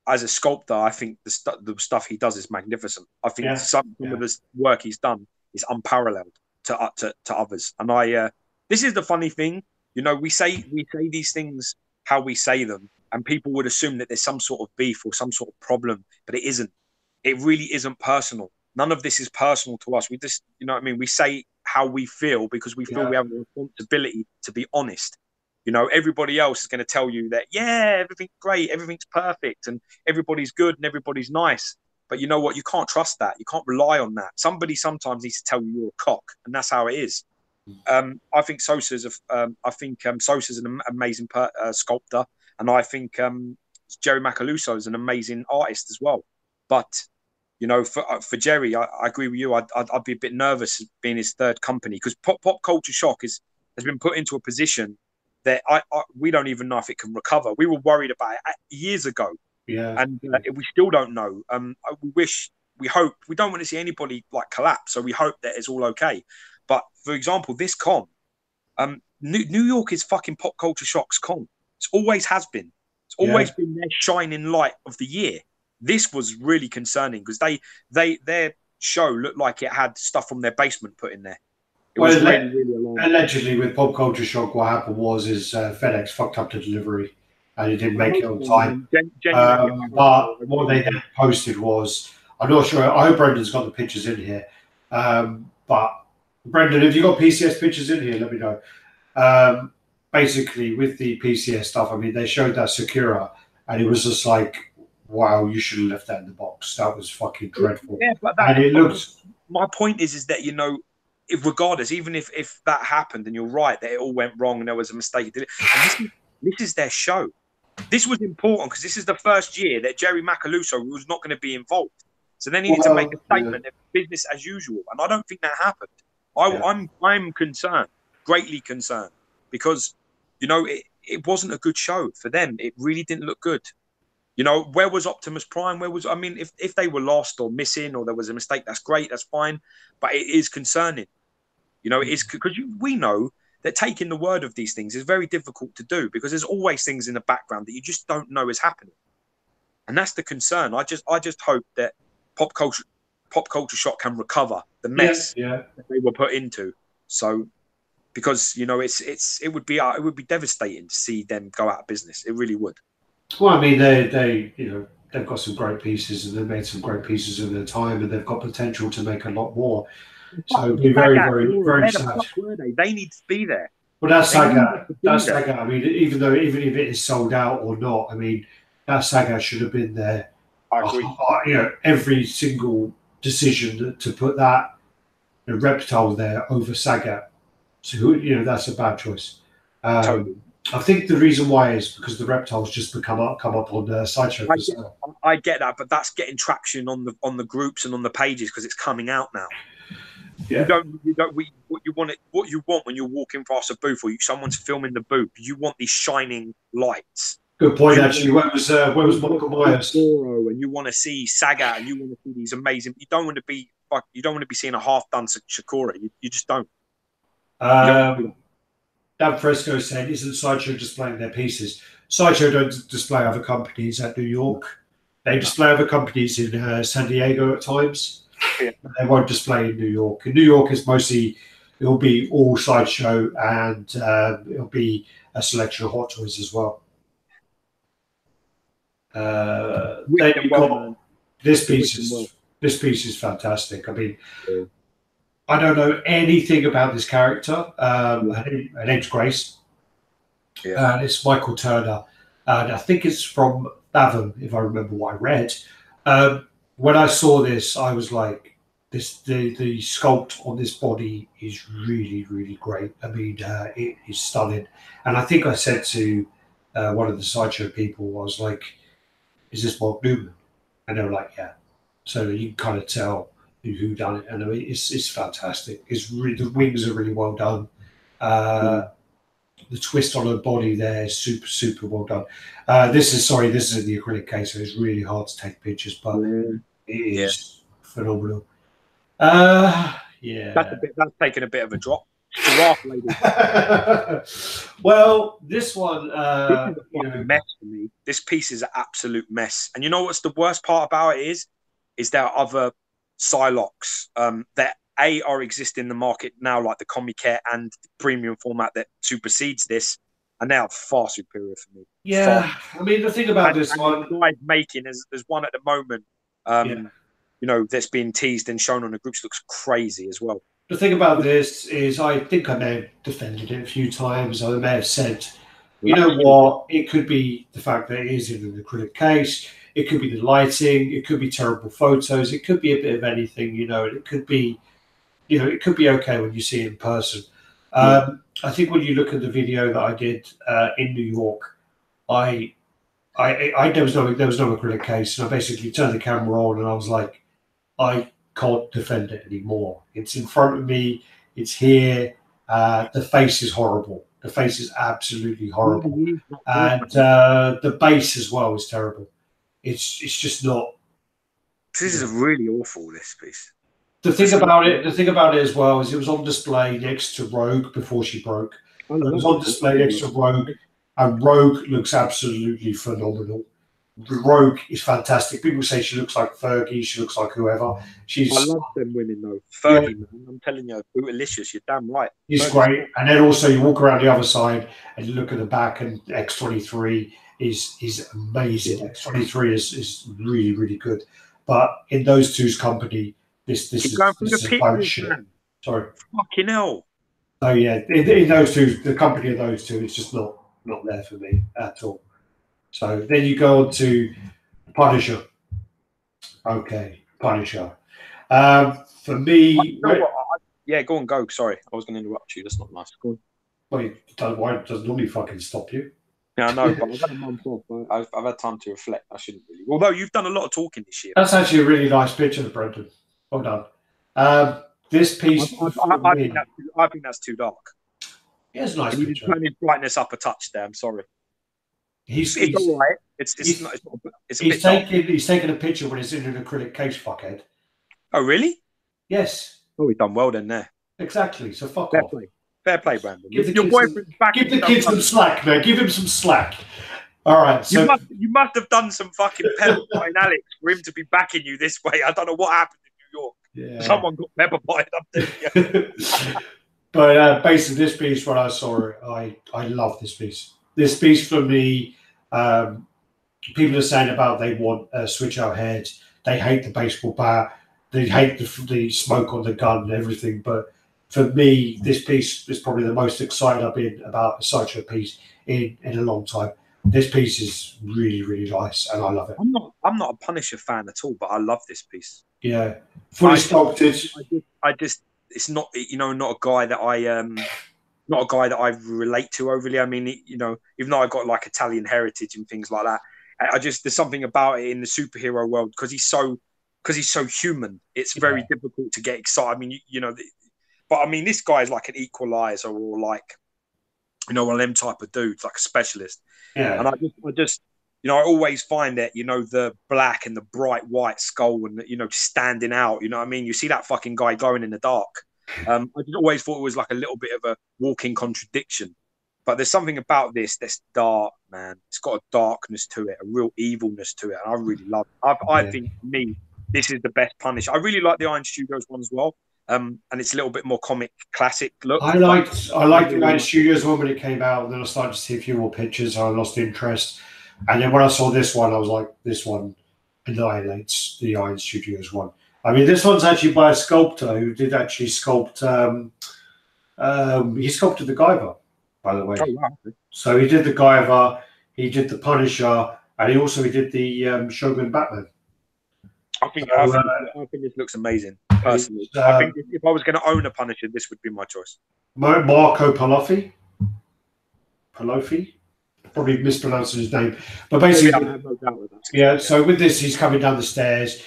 [SPEAKER 2] as a sculptor, I think the stuff he does is magnificent. I think some of the work he's done is unparalleled to others. And this is the funny thing, you know, we say these things how we say them, and people would assume that there's some sort of beef or some sort of problem, but it isn't. It really isn't personal. None of this is personal to us. We just, you know what I mean? We say how we feel because we feel we have a responsibility to be honest. You know, everybody else is going to tell you that, yeah, everything's great, everything's perfect, and everybody's good and everybody's nice. But you know what? You can't trust that. You can't rely on that. Somebody sometimes needs to tell you you're a cock, and that's how it is. I think Sosa's an amazing sculptor, and I think Jerry Macaluso is an amazing artist as well. But you know, for Jerry, I agree with you. I'd be a bit nervous being his third company, because Pop Culture Shock has been put into a position that we don't even know if it can recover. We were worried about it years ago, and we still don't know. We hope. We don't want to see anybody like collapse, so we hope that it's all okay. But for example, this con, New York is fucking Pop Culture Shock's con. It always has been. It's always been their shining light of the year. This was really concerning because their show looked like it had stuff from their basement put in there. It was really alarming.
[SPEAKER 1] Allegedly, with Pop Culture Shock, what happened was FedEx fucked up the delivery and it didn't make it on time. But what they then posted was, I'm not sure. I hope Brendan's got the pictures in here. But Brendan, if you got PCS pictures in here, let me know. Basically, with the PCS stuff, I mean, they showed that Sakura, and it was just like, wow, you should have left that in the box. That was fucking dreadful. Yeah, but it looks.
[SPEAKER 2] My point is that, you know, regardless, even if that happened, and you're right that it all went wrong and there was a mistake, and this is their show. This was important because this is the first year that Jerry Macaluso was not going to be involved. So they needed to make a statement of business as usual, and I don't think that happened. I'm concerned, greatly concerned, because you know it wasn't a good show for them. It really didn't look good. You know, where was Optimus Prime? I mean, if they were lost or missing or there was a mistake, that's great, that's fine. But it is concerning. You know, it is because we know that taking the word of these things is very difficult to do because there's always things in the background that you just don't know is happening. And that's the concern. I just hope that Pop Culture Shock can recover the mess that they were put into. So, because, you know, it would be devastating to see them go out of business. It really would.
[SPEAKER 1] Well, I mean, they you know, they've got some great pieces, and they've made some great pieces in their time, and they've got potential to make a lot more. So it'd be very, very, very sad.
[SPEAKER 2] They need to be there.
[SPEAKER 1] Well, that's Saga. That's Saga. I mean, even if it is sold out or not, I mean, that Saga should have been there.
[SPEAKER 2] I agree.
[SPEAKER 1] You know, every single decision to put that Reptile there over Saga. So, you know, that's a bad choice.
[SPEAKER 2] Totally.
[SPEAKER 1] I think the reason why is because the Reptiles just come up on the Sideshow.
[SPEAKER 2] I get that, but that's getting traction on the groups and on the pages because it's coming out now.
[SPEAKER 1] Yeah.
[SPEAKER 2] What you want when you're walking past a booth or someone's filming the booth, you want these shining lights.
[SPEAKER 1] Good point, actually. Where was Michael Myers?
[SPEAKER 2] And you want to see Saga, and you want to see these amazing. You don't want to be seeing a half-done Sakura. You just don't.
[SPEAKER 1] Dan Fresco said, "Isn't Sideshow displaying their pieces? Sideshow don't display other companies at New York. They display other companies in San Diego at times.
[SPEAKER 2] Yeah.
[SPEAKER 1] They won't display in New York. In New York, it'll be all Sideshow, and it'll be a selection of Hot Toys as well. This piece is fantastic. I mean, I don't know anything about this character. Her name's Grace. And it's Michael Turner. And I think it's from Fathom, if I remember what I read. When I saw this, I was like, the sculpt on this body is really, really great. I mean, it is stunning. And I think I said to one of the Sideshow people, I was like, is this Mark Newman? And they were like, yeah. So you can kind of tell who done it, and I mean, it's fantastic. It's really, the wings are really well done. The twist on her body there is super well done. This is in the acrylic case, so it's really hard to take pictures, but it is phenomenal. That's
[SPEAKER 2] taken a bit of a drop. Giraffe lady.
[SPEAKER 1] Well, this one,
[SPEAKER 2] This is a fucking mess for me. This piece is an absolute mess. And you know what's the worst part about it is there are other Psylocks that are existing in the market now, like the Comiket and the premium format that supersedes this, and they are far superior for me.
[SPEAKER 1] Yeah, I mean, the thing about this one,
[SPEAKER 2] the guy making there's one at the moment, you know, that's been teased and shown on the groups, looks crazy as well.
[SPEAKER 1] the thing about this is, I think I may have defended it a few times. I may have said, you know what, it could be the fact that it is in an acrylic case. It could be the lighting. It could be terrible photos. It could be a bit of anything, you know. It could be, you know, it could be okay when you see it in person. I think when you look at the video that I did in New York, there was no acrylic case, and I basically turned the camera on, and I was like, I can't defend it anymore. It's in front of me. It's here. The face is horrible. The face is absolutely horrible, and the base as well is terrible. It's just not.
[SPEAKER 2] This is really awful. This piece.
[SPEAKER 1] The thing about it as well is it was on display next to Rogue before she broke. It was on display next to Rogue, and Rogue looks absolutely phenomenal. Rogue is fantastic. People say she looks like Fergie, she looks like whoever. I
[SPEAKER 2] love them women though. Fergie, man, I'm telling you, Bootalicious, you're damn right.
[SPEAKER 1] She's great. And then also you walk around the other side and you look at the back, and X23 is amazing. Yeah. X23 is really, really good. But in those two's company, this is a pile of shit. Sorry.
[SPEAKER 2] Fucking hell.
[SPEAKER 1] So yeah, in those two, the company of those two, it's just not there for me at all. So then you go on to Punisher. Okay, Punisher. For me,
[SPEAKER 2] yeah, go on, go. Sorry, I was going to interrupt you. That's not nice. Go on.
[SPEAKER 1] Wait, why does normally fucking stop you?
[SPEAKER 2] Yeah, I know, but I've had a month off. I've had time to reflect. I shouldn't really. Although you've done a lot of talking this year.
[SPEAKER 1] That's actually a really nice picture, Brendan. Well done. This piece,
[SPEAKER 2] I think that's too dark.
[SPEAKER 1] Yeah, it's a nice
[SPEAKER 2] picture.
[SPEAKER 1] You
[SPEAKER 2] turn his brightness up a touch there. I'm sorry.
[SPEAKER 1] It's
[SPEAKER 2] all right.
[SPEAKER 1] He's taken a picture when it's in an acrylic case, fuckhead.
[SPEAKER 2] Oh, really?
[SPEAKER 1] Yes.
[SPEAKER 2] Oh, we've done well then there.
[SPEAKER 1] Exactly. So fuck off.
[SPEAKER 2] Fair play, Brandon.
[SPEAKER 1] Give the kid some slack, man. Give him some slack. All right. So
[SPEAKER 2] you must have done some fucking pepper pie, Alex, for him to be backing you this way. I don't know what happened in New York. Yeah. Someone got pepper pie up there.
[SPEAKER 1] But basically, this piece, when I saw it, I love this piece. This piece for me, people are saying about they want switch out heads. They hate the baseball bat. They hate the smoke on the gun and everything. But for me, this piece is probably the most excited I've been about a Sideshow piece in a long time. This piece is really, really nice, and I love it.
[SPEAKER 2] I'm not a Punisher fan at all, but I love this piece.
[SPEAKER 1] Yeah, fully sculpted.
[SPEAKER 2] It's not, you know, not a guy that I relate to overly. I mean, you know, even though I got like Italian heritage and things like that, there's something about it in the superhero world because he's so human. It's very difficult to get excited. I mean, you know, but I mean, this guy is like an equalizer or like, you know, one of them type of dudes, like a specialist.
[SPEAKER 1] Yeah.
[SPEAKER 2] And I just, you know, I always find that, you know, the black and the bright white skull and, you know, standing out, you know what I mean? You see that fucking guy glowing in the dark. I just always thought it was like a little bit of a walking contradiction. But there's something about this that's dark, man. It's got a darkness to it, a real evilness to it. And I really love it. I think, for me, this is the best Punisher. I really like the Iron Studios one as well. And it's a little bit more comic classic look.
[SPEAKER 1] I liked the Iron Studios one when it came out, and then I started to see a few more pictures, and I lost interest. And then when I saw this one, I was like, this one annihilates the Iron Studios one. I mean, this one's actually by a sculptor who did actually sculpt. He sculpted the Guyver, by the way. Oh, wow. So he did the Guyver, he did the Punisher, and he did the Shogun Batman.
[SPEAKER 2] I think this looks amazing. Personally, I think if I was going to own a Punisher, this would be my choice.
[SPEAKER 1] Marco Paloffi, probably mispronouncing his name, but basically, I have no doubt with that. Yeah. So with this, he's coming down the stairs.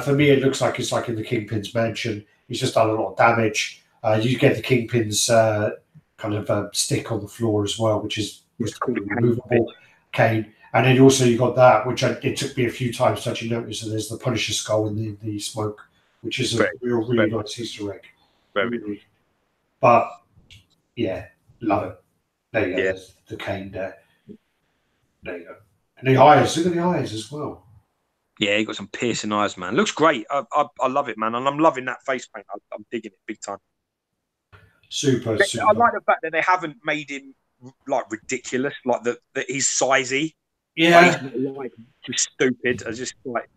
[SPEAKER 1] For me, it looks like it's like in the Kingpin's mansion. He's just done a lot of damage. You get the Kingpin's kind of stick on the floor as well, which is removable cane. And then also you got that, which it took me a few times to actually notice. And there's the Punisher skull in the smoke, which is a really nice Easter egg.
[SPEAKER 2] Very good.
[SPEAKER 1] But Yeah, love it. There you go.
[SPEAKER 2] Yeah.
[SPEAKER 1] There's the cane there. There you go. And the eyes. Look at the eyes as well.
[SPEAKER 2] Yeah, he got some piercing eyes, man. Looks great. I love it, man, and I'm loving that face paint. I'm digging it big time.
[SPEAKER 1] Super.
[SPEAKER 2] I like the fact that they haven't made him like ridiculous, like that he's sizey. Like, he's
[SPEAKER 1] Yeah.
[SPEAKER 2] not like just stupid. I just like,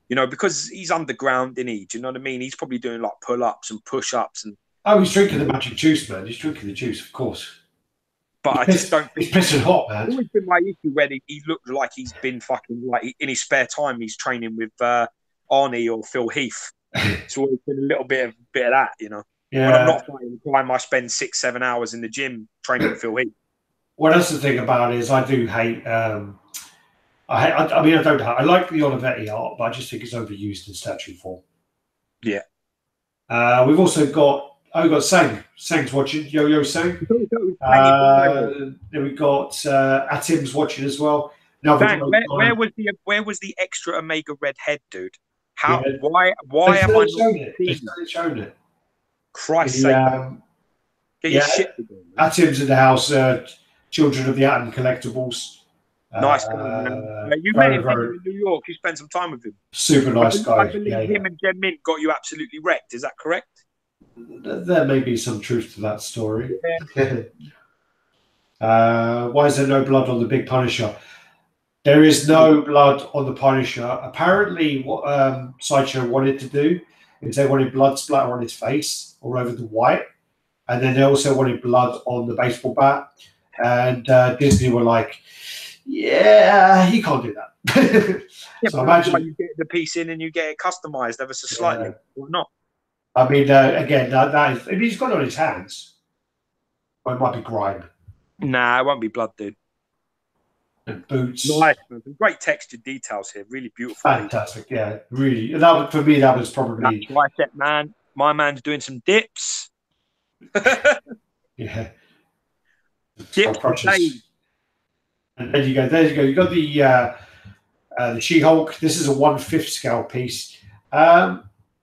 [SPEAKER 2] you know, because he's underground, isn't he? Do you know what I mean? He's probably doing like pull-ups and push-ups and.
[SPEAKER 1] Oh, he's drinking the magic juice, man. He's drinking the juice, of course.
[SPEAKER 2] But I just don't think
[SPEAKER 1] he's pissing hot, man.
[SPEAKER 2] It's always been my issue where he looked like he's been fucking like in his spare time he's training with Arnie or Phil Heath. It's always been a little bit of that, you know.
[SPEAKER 1] Yeah.
[SPEAKER 2] When I'm not fighting crime, I spend 6-7 hours in the gym training with Phil Heath.
[SPEAKER 1] Well, that's the thing about it is I do hate. I mean, I don't. I like the Olivetti art, but I just think it's overused in statue form.
[SPEAKER 2] Yeah.
[SPEAKER 1] We've also got. Oh, we've got Sang. Sang's watching. Yo Sang. Then we've got Atim's watching as well. Now,
[SPEAKER 2] Sang, where was the extra Omega Red head, dude? How? Yeah. Why am I not
[SPEAKER 1] showing it? They started showing it.
[SPEAKER 2] Christ's sake! Get your shit together.
[SPEAKER 1] Atim's in the house. Children of the Atom Collectibles.
[SPEAKER 2] Nice guy, man. You met him in New York. You spent some time with him.
[SPEAKER 1] Super nice guy.
[SPEAKER 2] I believe him and Jen Mint got you absolutely wrecked. Is that correct?
[SPEAKER 1] There may be some truth to that story. Yeah. Why is there no blood on the big Punisher? There is no blood on the Punisher. Apparently, what Sideshow wanted to do is they wanted blood splatter on his face all over the white, and then they also wanted blood on the baseball bat. And Disney were like, "Yeah, you can't do that."
[SPEAKER 2] Yeah, so imagine you get the piece in and you get it customized ever so slightly. Why not?
[SPEAKER 1] I mean, again, that is. I mean, he's got it on his hands. Or it might be grime.
[SPEAKER 2] Nah, it won't be blood, dude.
[SPEAKER 1] And boots.
[SPEAKER 2] Nice, man. Great textured details here. Really beautiful.
[SPEAKER 1] Fantastic, yeah. Really. And that, for me, that was probably.
[SPEAKER 2] Tricep, man. My man's doing some dips.
[SPEAKER 1] Yeah.
[SPEAKER 2] Dips.
[SPEAKER 1] And there you go. There you go. You got the She-Hulk. This is a 1/5 scale piece.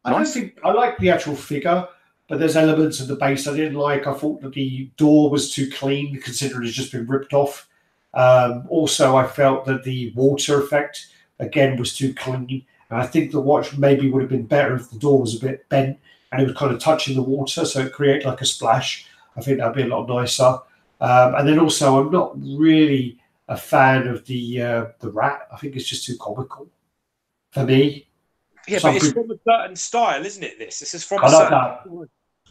[SPEAKER 1] I don't think I like the actual figure, but there's elements of the base I didn't like. I thought that the door was too clean, considering it's just been ripped off. Also, I felt that the water effect again was too clean, and I think the watch maybe would have been better if the door was a bit bent and it was kind of touching the water, so it created like a splash. I think that'd be a lot nicer. And then also, I'm not really a fan of the rat. I think it's just too comical for me.
[SPEAKER 2] Yeah, but it's from a certain style, isn't it? This is from.
[SPEAKER 1] I love that.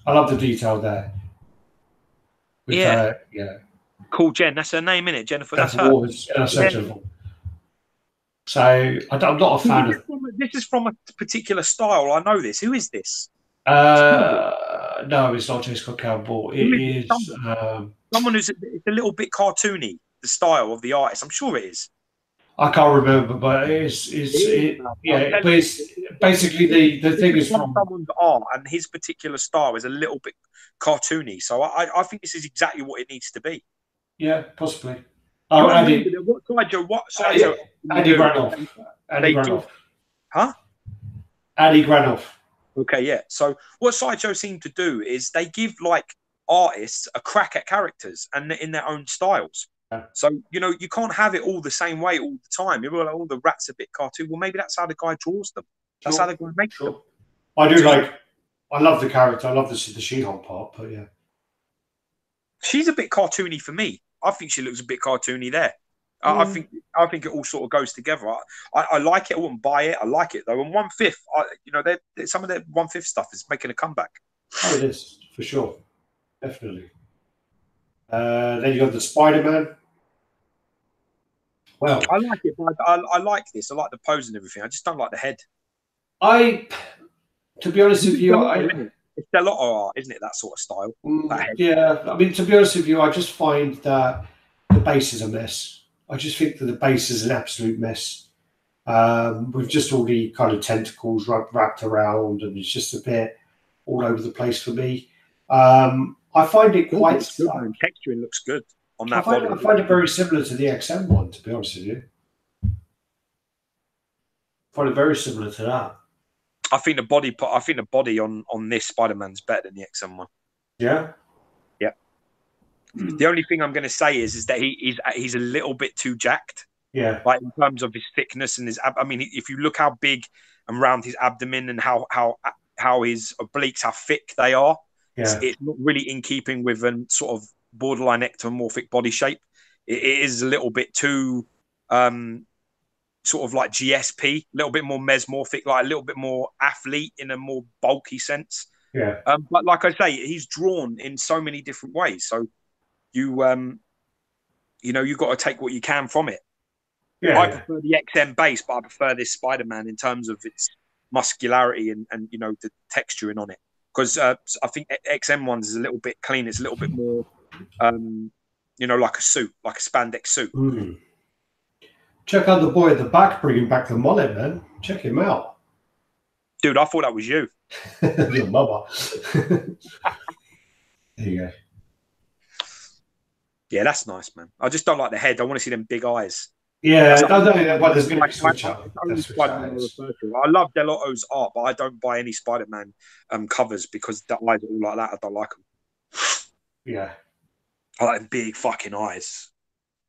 [SPEAKER 1] I love the detail there. With,
[SPEAKER 2] yeah.
[SPEAKER 1] Yeah.
[SPEAKER 2] Cool, Jen. That's her name, isn't it? Jennifer. That's her.
[SPEAKER 1] Jennifer. So I'm not a fan of.
[SPEAKER 2] This is from a particular style. I know this. Who is this?
[SPEAKER 1] No, it's not J. Scott Campbell. It is
[SPEAKER 2] someone who's it's a little bit cartoony. The style of the artist. I'm sure it is.
[SPEAKER 1] I can't remember, but it's basically the thing is from
[SPEAKER 2] someone's art, and his particular style is a little bit cartoony. So I think this is exactly what it needs to be.
[SPEAKER 1] Yeah, possibly. Oh, Andy.
[SPEAKER 2] What Sideshow?
[SPEAKER 1] Andy Granoff. Andy Granoff.
[SPEAKER 2] Huh?
[SPEAKER 1] Andy Granoff.
[SPEAKER 2] Okay, yeah. So what Sideshow seem to do is they give like artists a crack at characters and in their own styles. So, you know, you can't have it all the same way all the time. You're like, oh, the rat's a bit cartoon. Well, maybe that's how the guy draws them. That's how the guy makes them.
[SPEAKER 1] I do I love the character. I love the She-Hulk part, but yeah.
[SPEAKER 2] She's a bit cartoony for me. I think she looks a bit cartoony there. I think it all sort of goes together. I like it. I wouldn't buy it. I like it though. And 1/5, you know, some of their 1/5 stuff is making a comeback.
[SPEAKER 1] Oh, it is for sure, definitely. Then you got the Spider-Man. Well,
[SPEAKER 2] I like it, but I like this. I like the pose and everything. I just don't like the head.
[SPEAKER 1] To be honest with you,
[SPEAKER 2] it's a lot of art, isn't it? That sort of style.
[SPEAKER 1] Yeah, I mean, to be honest with you, I just find that the base is a mess. I just think that the base is an absolute mess. With just all the kind of tentacles wrapped around, and it's just a bit all over the place for me. I find it quite.
[SPEAKER 2] Texturing looks good. I
[SPEAKER 1] find it very similar to the XM one, to be honest with you. I find it very similar to that.
[SPEAKER 2] I think the body on this Spider-Man's better than the XM one.
[SPEAKER 1] Yeah?
[SPEAKER 2] Yeah. The only thing I'm going to say is that he's a little bit too jacked.
[SPEAKER 1] Yeah.
[SPEAKER 2] Like in terms of his thickness and his I mean, if you look how big and round his abdomen and how his obliques, how thick they are,
[SPEAKER 1] Yeah.
[SPEAKER 2] it's not really in keeping with a sort of borderline ectomorphic body shape. It is a little bit too sort of like GSP, a little bit more mesomorphic, like a little bit more athlete in a more bulky sense.
[SPEAKER 1] Yeah.
[SPEAKER 2] But like I say, he's drawn in so many different ways. So you you've got to take what you can from it.
[SPEAKER 1] Yeah.
[SPEAKER 2] I prefer the XM base, but I prefer this Spider-Man in terms of its muscularity and the texturing on it. Because I think XM ones is a little bit clean. It's a little bit more, like a suit, like a spandex suit.
[SPEAKER 1] Mm. Check out the boy at the back bringing back the mullet, man. Check him out.
[SPEAKER 2] Dude, I thought that was you.
[SPEAKER 1] Your mother. There you go.
[SPEAKER 2] Yeah, that's nice, man. I just don't like the head. I want to see them big eyes.
[SPEAKER 1] Yeah, I don't know, but there's going to be switch out.
[SPEAKER 2] I love Delotto's art, but I don't buy any Spider-Man covers because the eyes are all like that. I don't like them.
[SPEAKER 1] Yeah.
[SPEAKER 2] I like them big fucking eyes.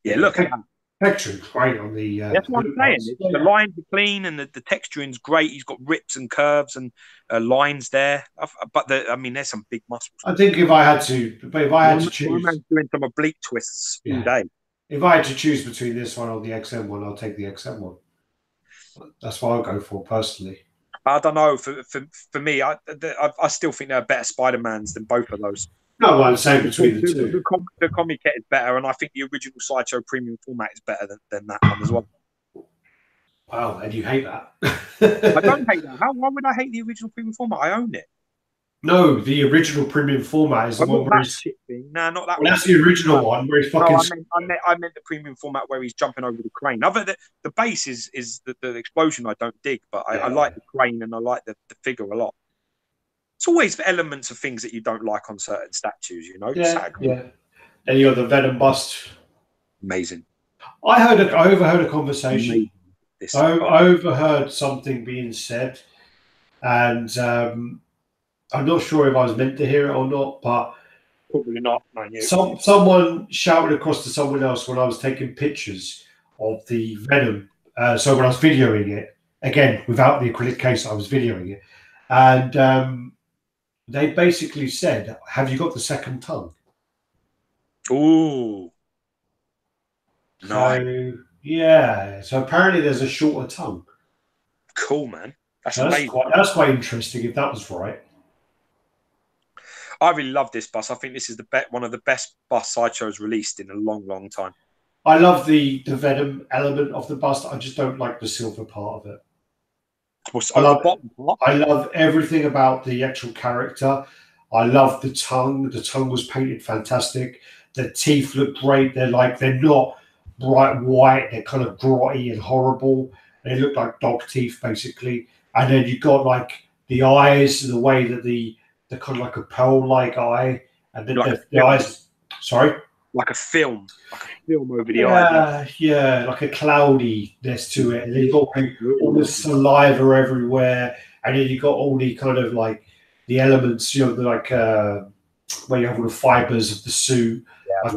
[SPEAKER 2] Yeah, look at that.
[SPEAKER 1] Texturing's great on the.
[SPEAKER 2] That's what I'm saying. The lines are clean and the texturing's great. He's got rips and curves and lines there. But there's some big muscles.
[SPEAKER 1] I think if I had to choose,
[SPEAKER 2] my man's doing some oblique twists all day.
[SPEAKER 1] If I had to choose between this one or the XM one, I'll take the XM one. That's what I'll go for personally.
[SPEAKER 2] I don't know. For me, I still think there are better Spider-Mans than both of those.
[SPEAKER 1] No, I'm saying between the two.
[SPEAKER 2] The comic is better, and I think the original Sideshow premium format is better than that one as well.
[SPEAKER 1] Wow, and you hate that?
[SPEAKER 2] I don't hate that. Why would I hate the original premium format? I own it.
[SPEAKER 1] No, the original premium format is the one where he's...
[SPEAKER 2] No, not that
[SPEAKER 1] one. That's the original one where he's fucking...
[SPEAKER 2] No, I meant the premium format where he's jumping over the crane. The base is the explosion I don't dig, but I like the crane and I like the figure a lot. It's always elements of things that you don't like on certain statues,
[SPEAKER 1] Yeah. And you got the Venom bust.
[SPEAKER 2] Amazing.
[SPEAKER 1] I overheard a conversation. I overheard something being said, and I'm not sure if I was meant to hear it or not, but
[SPEAKER 2] probably not.
[SPEAKER 1] Someone shouted across to someone else when I was taking pictures of the Venom. So when I was videoing it, again without the acrylic case, I was videoing it, and they basically said, "Have you got the second tongue?"
[SPEAKER 2] Ooh.
[SPEAKER 1] No. Yeah. So apparently there's a shorter tongue.
[SPEAKER 2] Cool, man. That's
[SPEAKER 1] quite interesting if that was right.
[SPEAKER 2] I really love this bus. I think this is one of the best bus Sideshow's released in a long, long time.
[SPEAKER 1] I love the Venom element of the bust. I just don't like the silver part of it. I love everything about the actual character. I love the tongue. The tongue was painted fantastic. The teeth look great. They're not bright white. They're kind of grotty and horrible. They look like dog teeth, basically. And then you got like the eyes, the way that the kind of like a pearl-like eye, and then the eyes. Sorry,
[SPEAKER 2] like a film over the eye.
[SPEAKER 1] Yeah, like a cloudiness to it. And then you got all the saliva everywhere, and then you got all the kind of like the elements, like where you have all the fibers of the suit. Yeah,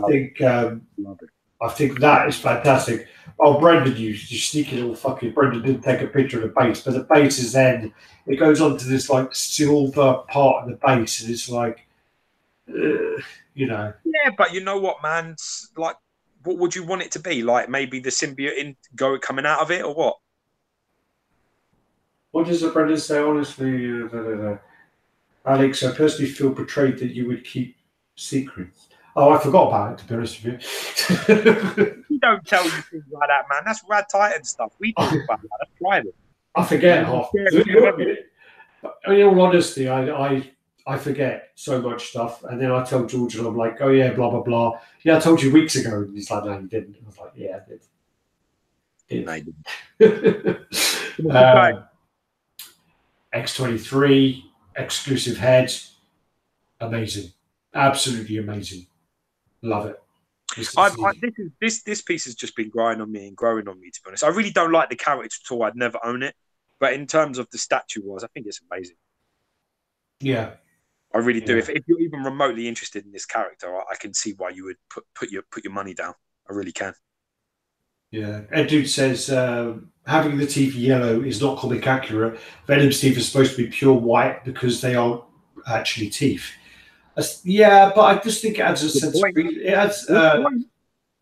[SPEAKER 1] I think that is fantastic. Oh, Brendan, you sneaky little fucking Brendan didn't take a picture of the base, but the base is then it goes on to this like silver part of the base, and it's like,
[SPEAKER 2] Yeah, but you know what, man? Like, what would you want it to be? Like maybe the symbiote coming out of it, or what?
[SPEAKER 1] What does the Brendan say? Honestly, Alex, I personally feel betrayed that you would keep secrets. Oh, I forgot about it, to be honest with
[SPEAKER 2] you. You don't tell you things like that, man. That's Raddtitan stuff. We talk about that. That's private.
[SPEAKER 1] I forget half. In all honesty, I forget so much stuff. And then I tell George, and I'm like, oh, yeah, blah, blah, blah. Yeah, I told you weeks ago. And he's like, no, you didn't. I was like, yeah, I did. X23, exclusive heads. Amazing. Absolutely amazing. Love it.
[SPEAKER 2] This piece has just been growing on me, to be honest. I really don't like the character at all. I'd never own it. But in terms of the statue-wise, I think it's amazing.
[SPEAKER 1] Yeah.
[SPEAKER 2] I really do.
[SPEAKER 1] Yeah.
[SPEAKER 2] If you're even remotely interested in this character, I can see why you would put your money down. I really can.
[SPEAKER 1] Yeah. Ed Dude says having the teeth yellow is not comic accurate. Venom's teeth are supposed to be pure white because they aren't actually teeth. Yeah, but I just think it adds a
[SPEAKER 2] Good
[SPEAKER 1] sense of
[SPEAKER 2] point.
[SPEAKER 1] it adds
[SPEAKER 2] Good point.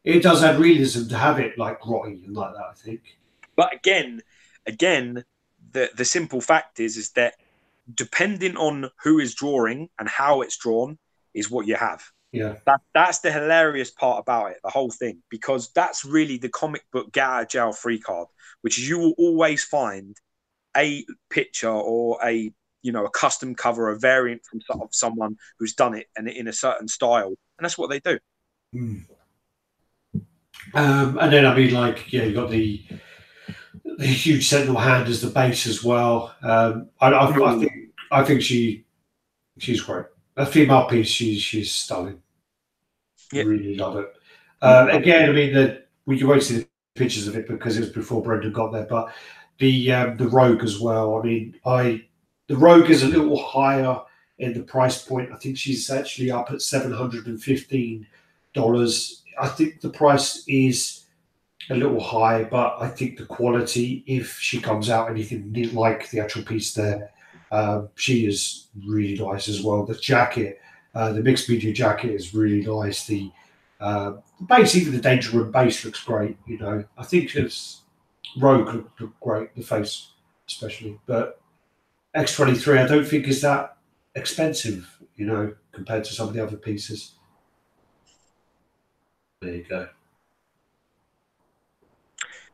[SPEAKER 1] it does add realism to have it like grotty and like that, I think.
[SPEAKER 2] But again, the simple fact is that depending on who is drawing and how it's drawn is what you have.
[SPEAKER 1] Yeah.
[SPEAKER 2] That's the hilarious part about it, the whole thing, because that's really the comic book get out of jail free card, which is you will always find a picture or a a custom cover, a variant from of someone who's done it and in a certain style, and that's what they do.
[SPEAKER 1] Mm. And then I mean, like, yeah, you got the huge sentinel hand as the base as well. I think she's great. A female piece, she's stunning.
[SPEAKER 2] Yeah.
[SPEAKER 1] Really love it. Again, I mean, you won't see the pictures of it because it was before Brendan got there, but the rogue as well. I mean, the rogue is a little higher in the price point. I think she's actually up at $715. I think the price is a little high, but I think the quality, if she comes out anything like the actual piece there, she is really nice as well. The jacket, the mixed media jacket is really nice. The base, even the Danger Room base looks great. I think it's Rogue looked great, the face especially. But X-23, I don't think is that expensive, compared to some of the other pieces. There you go.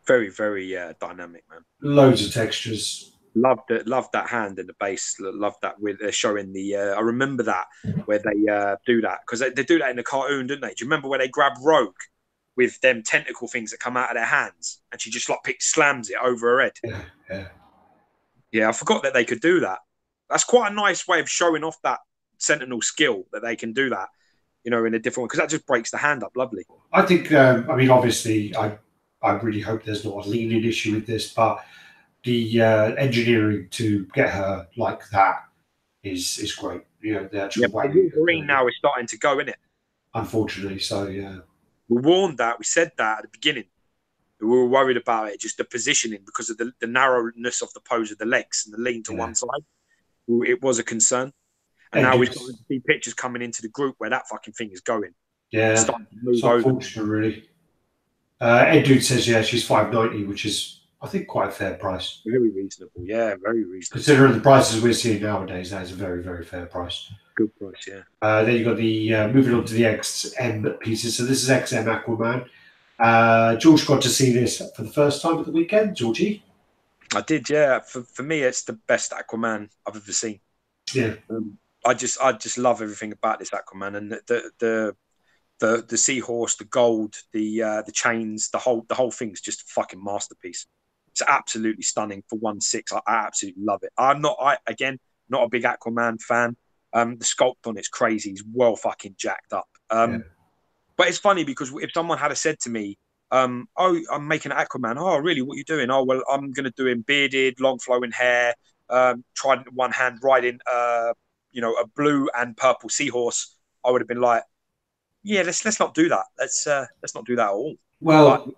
[SPEAKER 2] Very, very dynamic, man.
[SPEAKER 1] Loads of textures.
[SPEAKER 2] Loved that hand in the base. Loved that with showing the. I remember that where they do that because they do that in the cartoon, didn't they? Do you remember where they grab Rogue with them tentacle things that come out of their hands and she just slams it over her head? Yeah. I forgot that they could do that. That's quite a nice way of showing off that Sentinel skill that they can do that, in a different way because that just breaks the hand up lovely.
[SPEAKER 1] I think. I mean, obviously, I really hope there's not a leaning issue with this, but the engineering to get her like that is great. The actual way.
[SPEAKER 2] Wolverine now is starting to go in it.
[SPEAKER 1] Unfortunately, so yeah.
[SPEAKER 2] We warned that. We said that at the beginning. We were worried about it, just the positioning because of the narrowness of the pose of the legs and the lean to one side. It was a concern. And now we're starting to see pictures coming into the group where that fucking thing is going.
[SPEAKER 1] Yeah, it's unfortunate, really. Ed Dude says, yeah, she's $5.90, which is, I think, quite a fair price.
[SPEAKER 2] Very reasonable, yeah, very reasonable.
[SPEAKER 1] Considering the prices we're seeing nowadays, that is a very, very fair price.
[SPEAKER 2] Good price, yeah.
[SPEAKER 1] Then you've got the, moving on to the XM pieces. So this is XM Aquaman. George got to see this for the first time at the weekend, Georgie.
[SPEAKER 2] I did, yeah. For me, it's the best Aquaman I've ever seen.
[SPEAKER 1] Yeah.
[SPEAKER 2] I just love everything about this Aquaman and the seahorse, the gold, the chains, the whole thing's just a fucking masterpiece. It's absolutely stunning for 1/6. I absolutely love it. I'm not a big Aquaman fan. The sculpt on it's crazy. He's well fucking jacked up. But it's funny because if someone had said to me, "Oh, I'm making an Aquaman." "Oh, really? What are you doing?" "Oh, well, I'm going to do him bearded, long flowing hair, trident in one hand, riding a blue and purple seahorse." I would have been like, "Yeah, let's not do that. Let's not do that at all."
[SPEAKER 1] Well,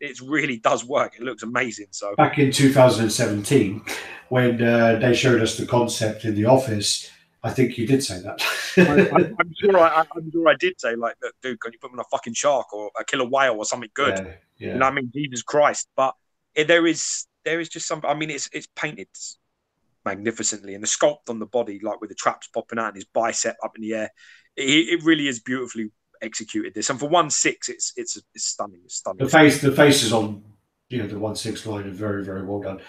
[SPEAKER 2] it really does work. It looks amazing. So
[SPEAKER 1] back in 2017, when they showed us the concept in the office, I think you did say that.
[SPEAKER 2] I'm sure I did say, like, dude, can you put me on a fucking shark or a killer whale or something good?
[SPEAKER 1] Yeah.
[SPEAKER 2] You know what I mean? Jesus Christ. But there is just something. I mean, it's painted magnificently, and the sculpt on the body, like with the traps popping out and his bicep up in the air, it really is beautifully executed. This, and for 1/6, it's stunning. It's stunning.
[SPEAKER 1] The faces on the 1/6 line are very, very well done.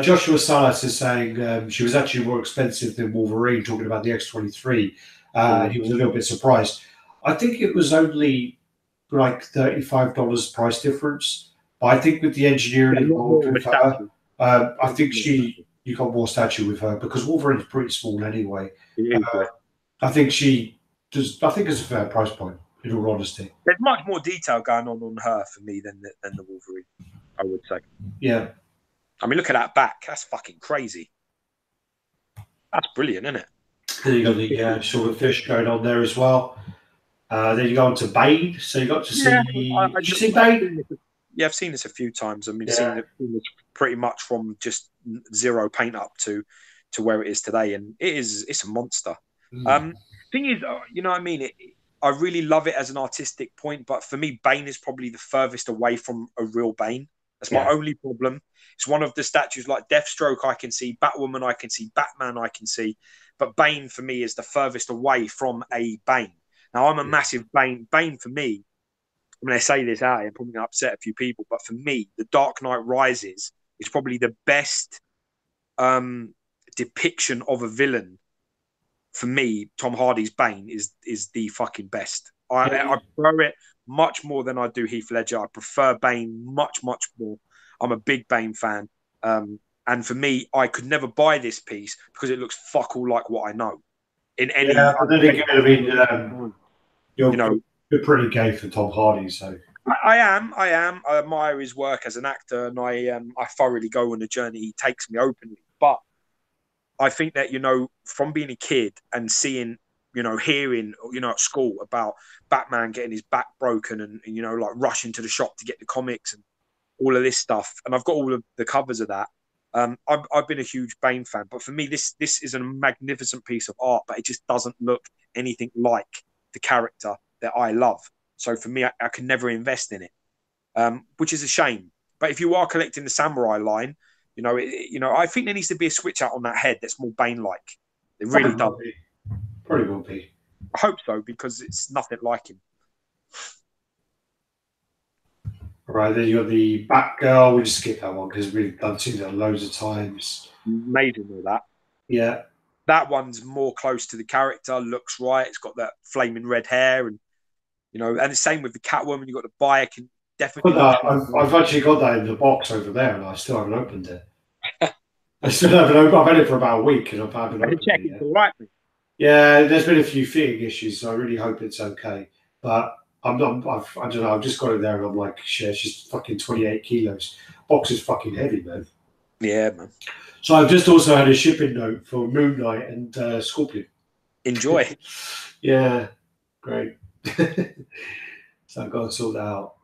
[SPEAKER 1] Joshua Salas is saying she was actually more expensive than Wolverine, talking about the X-23. And he was a little bit surprised. I think it was only like $35 price difference. But I think with the engineering involved with her, I think you got more stature with her because Wolverine's pretty small anyway. I think it's a fair price point, in all honesty.
[SPEAKER 2] There's much more detail going on her for me than the Wolverine, I would say.
[SPEAKER 1] Yeah.
[SPEAKER 2] I mean, look at that back. That's fucking crazy. That's brilliant, isn't it?
[SPEAKER 1] Then you got the silverfish going on there as well. Then you go on to Bane. So you got to see. Did you see Bane?
[SPEAKER 2] Yeah, I've seen this a few times. I mean,
[SPEAKER 1] Yeah.
[SPEAKER 2] seen it pretty much from just zero paint up to where it is today, and it's a monster. Thing is, you know what I mean? I really love it as an artistic point, but for me, Bane is probably the furthest away from a real Bane. That's my only problem. It's one of the statues like Deathstroke I can see, Batwoman I can see, Batman I can see, but Bane for me is the furthest away from a Bane. Now, I'm a massive Bane. Bane for me, I mean, I say this out and probably going to upset a few people, but for me, The Dark Knight Rises is probably the best depiction of a villain. For me, Tom Hardy's Bane is the fucking best. I prefer it much more than I do Heath Ledger. I prefer Bane much, much more. I'm a big Bane fan. And for me, I could never buy this piece because it looks fuck all like what I know. In any,
[SPEAKER 1] but then again, I mean, you're pretty gay for Tom Hardy, so
[SPEAKER 2] I am. I admire his work as an actor, and I thoroughly go on the journey he takes me openly. But I think that, from being a kid and seeing, hearing, at school about Batman getting his back broken and like rushing to the shop to get the comics and all of this stuff, and I've got all of the covers of that. I've been a huge Bane fan, but for me, this is a magnificent piece of art, but it just doesn't look anything like the character that I love. So for me, I can never invest in it, which is a shame. But if you are collecting the samurai line, I think there needs to be a switch out on that head that's more Bane-like. It really does.
[SPEAKER 1] Probably will be.
[SPEAKER 2] I hope so, because it's nothing like him.
[SPEAKER 1] All right, then you got the Batgirl. We just skip that one because I've seen that loads of times.
[SPEAKER 2] Amazing with that.
[SPEAKER 1] Yeah.
[SPEAKER 2] That one's more close to the character, looks right. It's got that flaming red hair, and and the same with the Catwoman. You got the bike, and definitely.
[SPEAKER 1] I've actually got that in the box over there, and I still haven't opened it. I still haven't opened. I've had it for about a week, and I haven't opened it yet.
[SPEAKER 2] All right.
[SPEAKER 1] Yeah, there's been a few fitting issues, so I really hope it's okay. But I don't know. I've just got it there, and I'm like, shit, it's just fucking 28 kilos. Box is fucking heavy, man.
[SPEAKER 2] Yeah, man.
[SPEAKER 1] So I've just also had a shipping note for Moon Knight and Scorpion.
[SPEAKER 2] Enjoy.
[SPEAKER 1] Yeah, great. So I've got to sort that out.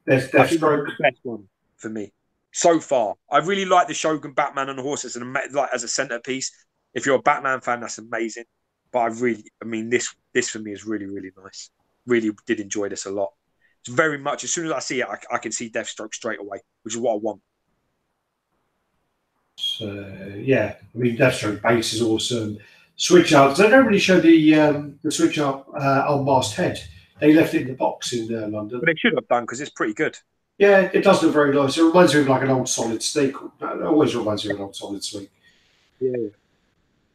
[SPEAKER 1] There's Deathstroke.
[SPEAKER 2] The best one for me so far. I really like the Shogun Batman on the horse as a centerpiece. If you're a Batman fan, that's amazing. But this for me is really, really nice. Really did enjoy this a lot. It's very much, as soon as I see it, I can see Deathstroke straight away, which is what I want.
[SPEAKER 1] So yeah, Deathstroke base is awesome. Switch out. They don't really show the switch up unmasked head. They left it in the box in London.
[SPEAKER 2] But they should have done because it's pretty good.
[SPEAKER 1] Yeah, it does look very nice. It reminds me of like an old Solid Snake. It always reminds me of an old Solid Snake.
[SPEAKER 2] Yeah.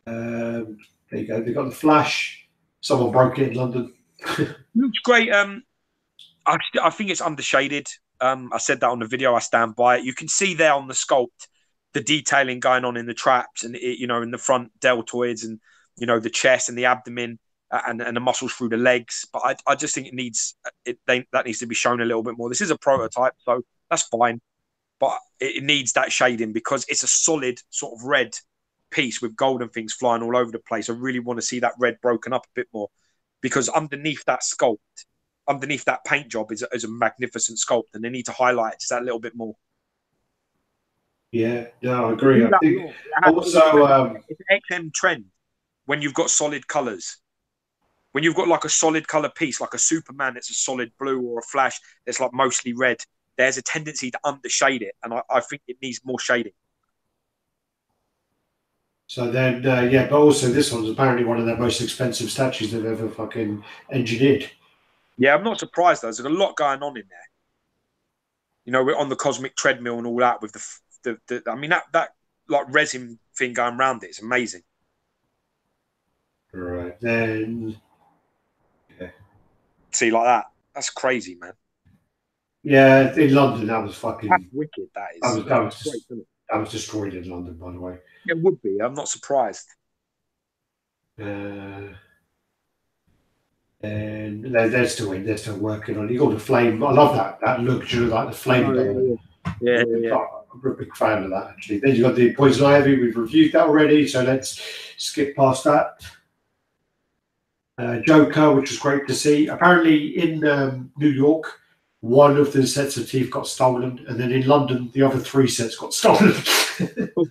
[SPEAKER 1] There you go. They got the Flash. Someone broke it in London.
[SPEAKER 2] Looks great. I think it's undershaded. I said that on the video. I stand by it. You can see there on the sculpt the detailing going on in the traps and in the front deltoids and the chest and the abdomen and the muscles through the legs. But I just think that needs to be shown a little bit more. This is a prototype, so that's fine. But it needs that shading because it's a solid sort of red piece with golden things flying all over the place. I really want to see that red broken up a bit more because underneath that sculpt, underneath that paint job is a magnificent sculpt, and they need to highlight it just that little bit more.
[SPEAKER 1] Yeah, I agree. I think also
[SPEAKER 2] it's an XM trend when you've got solid colors. When you've got like a solid color piece, like a Superman that's a solid blue or a Flash that's like mostly red, there's a tendency to undershade it, and I think it needs more shading.
[SPEAKER 1] So then, but also this one's apparently one of their most expensive statues they've ever fucking engineered.
[SPEAKER 2] Yeah, I'm not surprised though. There's a lot going on in there. We're on the cosmic treadmill and all that with that like resin thing going around it is amazing.
[SPEAKER 1] Right then.
[SPEAKER 2] Yeah. See, like that. That's crazy, man.
[SPEAKER 1] Yeah, in London, that was fucking.
[SPEAKER 2] That's wicked. That is.
[SPEAKER 1] That was destroyed in London, by the way.
[SPEAKER 2] It would be. I'm not surprised.
[SPEAKER 1] And they're still working on it. You got the flame. I love that look. Like the flame.
[SPEAKER 2] Yeah.
[SPEAKER 1] I'm a big fan of that, actually. Then you've got the Poison Ivy. We've reviewed that already, so let's skip past that. Joker, which was great to see. Apparently in New York, one of the sets of teeth got stolen, and then in London, the other 3 sets got stolen.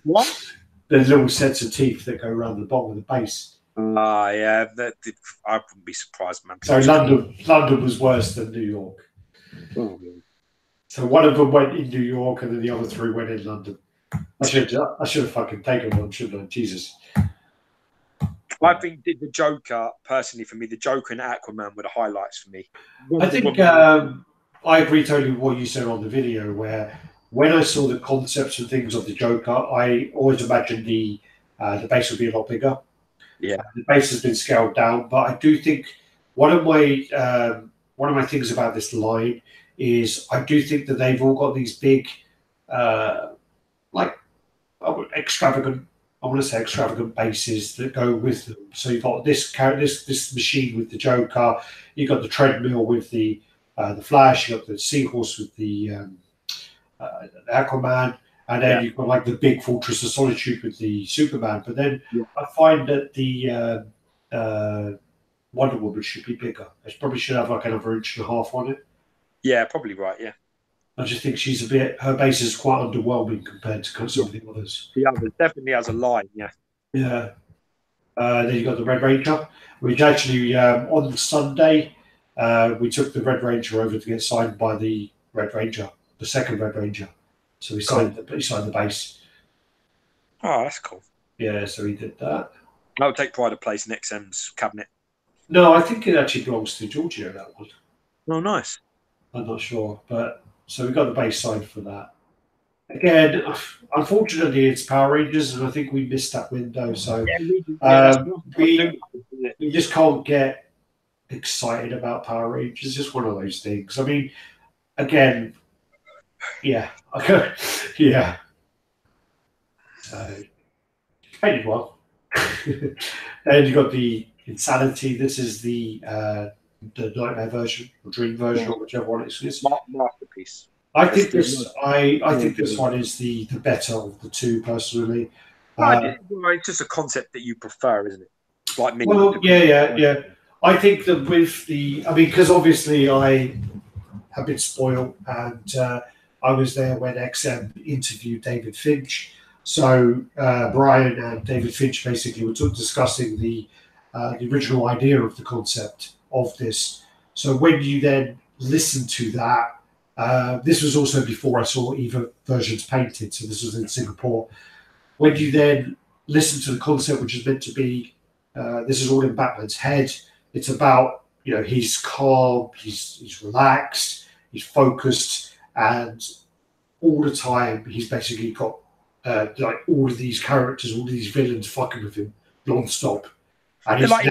[SPEAKER 2] What?
[SPEAKER 1] The little sets of teeth that go around the bottom of the base.
[SPEAKER 2] Yeah, I wouldn't be surprised, man.
[SPEAKER 1] So London was worse than New York.
[SPEAKER 2] Oh.
[SPEAKER 1] So one of them went in New York, and then the other 3 went in London. I should have fucking taken one, shouldn't I? Jesus.
[SPEAKER 2] I think the Joker, personally, for me, the Joker and Aquaman were the highlights for me.
[SPEAKER 1] I think I agree totally with what you said on the video, where when I saw the concepts and things of the Joker, I always imagined the base would be a lot bigger.
[SPEAKER 2] Yeah,
[SPEAKER 1] the base has been scaled down, but I do think one of my things about this line is I do think that they've all got these big, extravagant. I want to say extravagant bases that go with them. So you've got this machine with the Joker, you've got the treadmill with the Flash, you've got the seahorse with the Aquaman, and then you've got like the big Fortress of Solitude with the Superman. But then I find that the Wonder Woman should be bigger. It probably should have like another 1.5 inches on it.
[SPEAKER 2] Yeah, probably right. Yeah.
[SPEAKER 1] I just think her base is quite underwhelming compared to some of the others.
[SPEAKER 2] The others definitely has a line, yeah.
[SPEAKER 1] Yeah. Then you got the Red Ranger, which actually on Sunday we took the Red Ranger over to get signed by the Red Ranger, the second Red Ranger. So he signed the base.
[SPEAKER 2] Oh, that's cool.
[SPEAKER 1] Yeah, so he did that.
[SPEAKER 2] I would take pride of place in XM's cabinet.
[SPEAKER 1] No, I think it actually belongs to Giorgio, that one.
[SPEAKER 2] Oh, nice.
[SPEAKER 1] I'm not sure, but so we got the base signed for that. Again, unfortunately, it's Power Rangers, and I think we missed that window. So we just can't get excited about Power Rangers. It's just one of those things. I mean, again, yeah. So, anyway, then you got the Insanity. This is the nightmare version or dream version, or whichever one it is.
[SPEAKER 2] Masterpiece.
[SPEAKER 1] I think this one is the better of the two, personally.
[SPEAKER 2] It's just a concept that you prefer, isn't it? Like me.
[SPEAKER 1] Well, yeah. I think that because obviously I have been spoiled, and I was there when XM interviewed David Finch. So Brian and David Finch basically were discussing the original idea of the concept of this. So when you then listen to that, this was also before I saw either versions painted, so this was in Singapore. When you then listen to the concept, which is meant to be, this is all in Batman's head. It's about, he's calm, he's relaxed, he's focused, and all the time he's basically got all of these characters, all of these villains fucking with him non-stop. And
[SPEAKER 2] they're like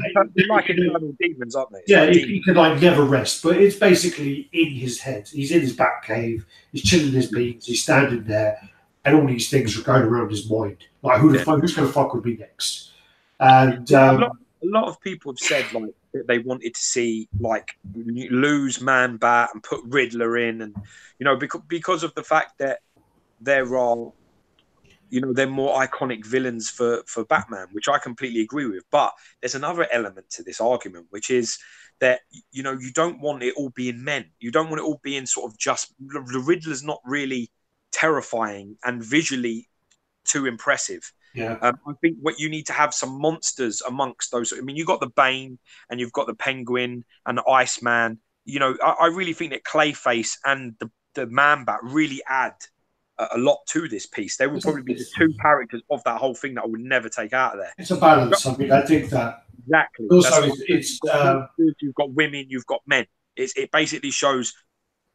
[SPEAKER 2] internal demons, aren't they?
[SPEAKER 1] Yeah, he can never rest, but it's basically in his head. He's in his back cave, he's chilling his beans, he's standing there, and all these things are going around his mind. Like, who's going to fuck with me next? And
[SPEAKER 2] a lot of people have said that they wanted to see lose Man Bat and put Riddler in, and because of the fact that there are. They're more iconic villains for Batman, which I completely agree with. But there's another element to this argument, which is that, you don't want it all being men. You don't want it all being sort of just... The Riddler's not really terrifying and visually too impressive.
[SPEAKER 1] Yeah.
[SPEAKER 2] I think what you need to have some monsters amongst those. I mean, you've got the Bane and you've got the Penguin and the Iceman. I really think that Clayface and the Man-Bat really add a lot to this piece. They would probably be the two characters of that whole thing that I would never take out of there.
[SPEAKER 1] It's a balance. I mean, I think that
[SPEAKER 2] exactly.
[SPEAKER 1] Also,
[SPEAKER 2] you've got women, you've got men. It basically shows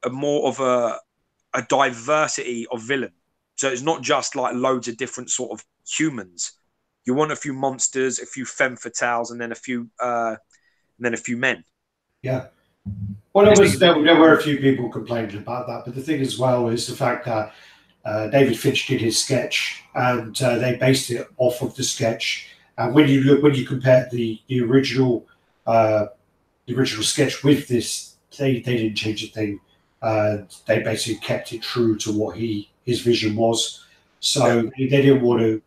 [SPEAKER 2] more of a diversity of villain. So it's not just like loads of different sort of humans. You want a few monsters, a few femme fatales, and then a few men.
[SPEAKER 1] Yeah. Well, there were a few people complaining about that, but the thing as well is the fact that David Finch did his sketch, and they based it off of the sketch. And when you compare the original sketch with this, they didn't change a thing. They basically kept it true to what his his vision was. So they didn't want to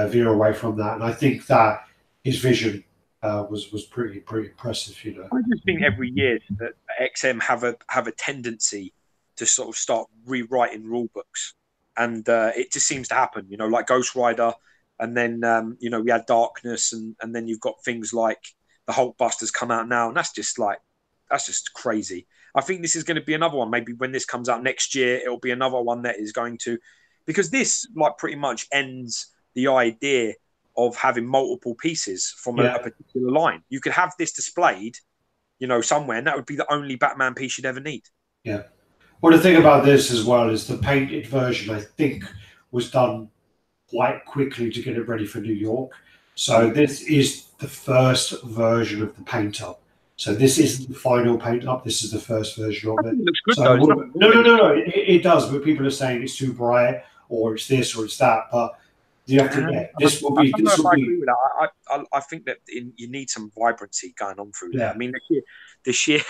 [SPEAKER 1] veer away from that, and I think that his vision was pretty impressive. You know,
[SPEAKER 2] I just think every year that XM have a tendency to sort of start rewriting rule books, and it just seems to happen. You know, like Ghost Rider, and then you know, we had Darkness, and then you've got things like the Hulkbusters come out now, and that's just crazy. I think this is going to be another one. Maybe when this comes out next year, it'll be another one that is going to, because this like pretty much ends the idea of having multiple pieces from a particular line. You could have this displayed, you know, somewhere, and that would be the only Batman piece you'd ever need.
[SPEAKER 1] Yeah. Well, the thing about this as well is the painted version, I think, was done quite quickly to get it ready for New York. So this is the first version of the paint up. So this isn't the final paint up. This is the first version of it.
[SPEAKER 2] It looks good
[SPEAKER 1] so,
[SPEAKER 2] though.
[SPEAKER 1] No. It does, but people are saying it's too bright or it's this or it's that. But you have to. This will be. This will be.
[SPEAKER 2] Agree with that. I think that you need some vibrancy going on through there. I mean, the sheer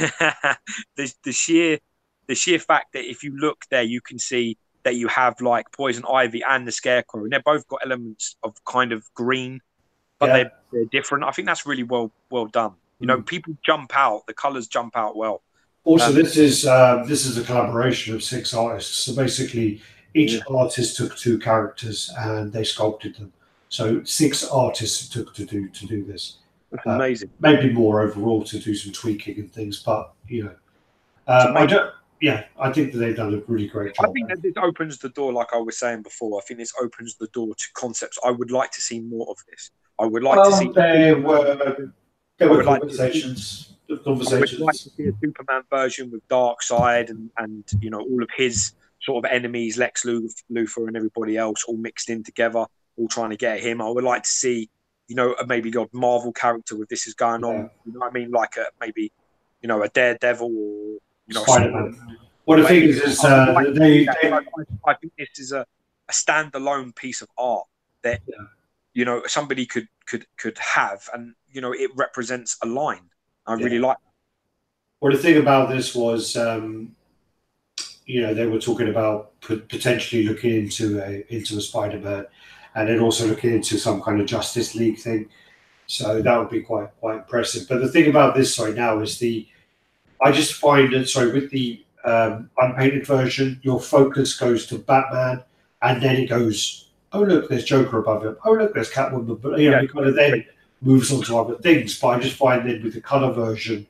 [SPEAKER 2] fact that if you look there, you can see that you have like Poison Ivy and the Scarecrow, and they're both got elements of kind of green, but they're different. I think that's really well done. You know, people jump out, the colors jump out well.
[SPEAKER 1] Also, this is a collaboration of 6 artists. So basically, each artist took 2 characters and they sculpted them. So 6 artists took to do this.
[SPEAKER 2] That's amazing.
[SPEAKER 1] Maybe more overall to do some tweaking and things, but you know, I think that they've done a really great job.
[SPEAKER 2] I think that this opens the door, like I was saying before. I think this opens the door to concepts. I would like to see more of this. I would like to see.
[SPEAKER 1] There were conversations.
[SPEAKER 2] I would like to see a Superman version with Darkseid and you know, all of his sort of enemies, Lex Luthor and everybody else, all mixed in together, all trying to get at him. I would like to see, you know, maybe a Marvel character with this is going on. You know what I mean? Like maybe, you know, a Daredevil or, you know,
[SPEAKER 1] Spider-Man. What the thing is
[SPEAKER 2] I think this is a standalone piece of art that you know, somebody could have, and you know, it represents a line. I really like that.
[SPEAKER 1] Well, the thing about this was, you know, they were talking about potentially looking into a Spider-Man, and then also looking into some kind of Justice League thing. So that would be quite impressive. But the thing about this right now is I just find that with the unpainted version, your focus goes to Batman, and then it goes, oh look, there's Joker above him. Oh look, there's Catwoman. But you know, it kind of then moves on to other things. But I just find that with the color version,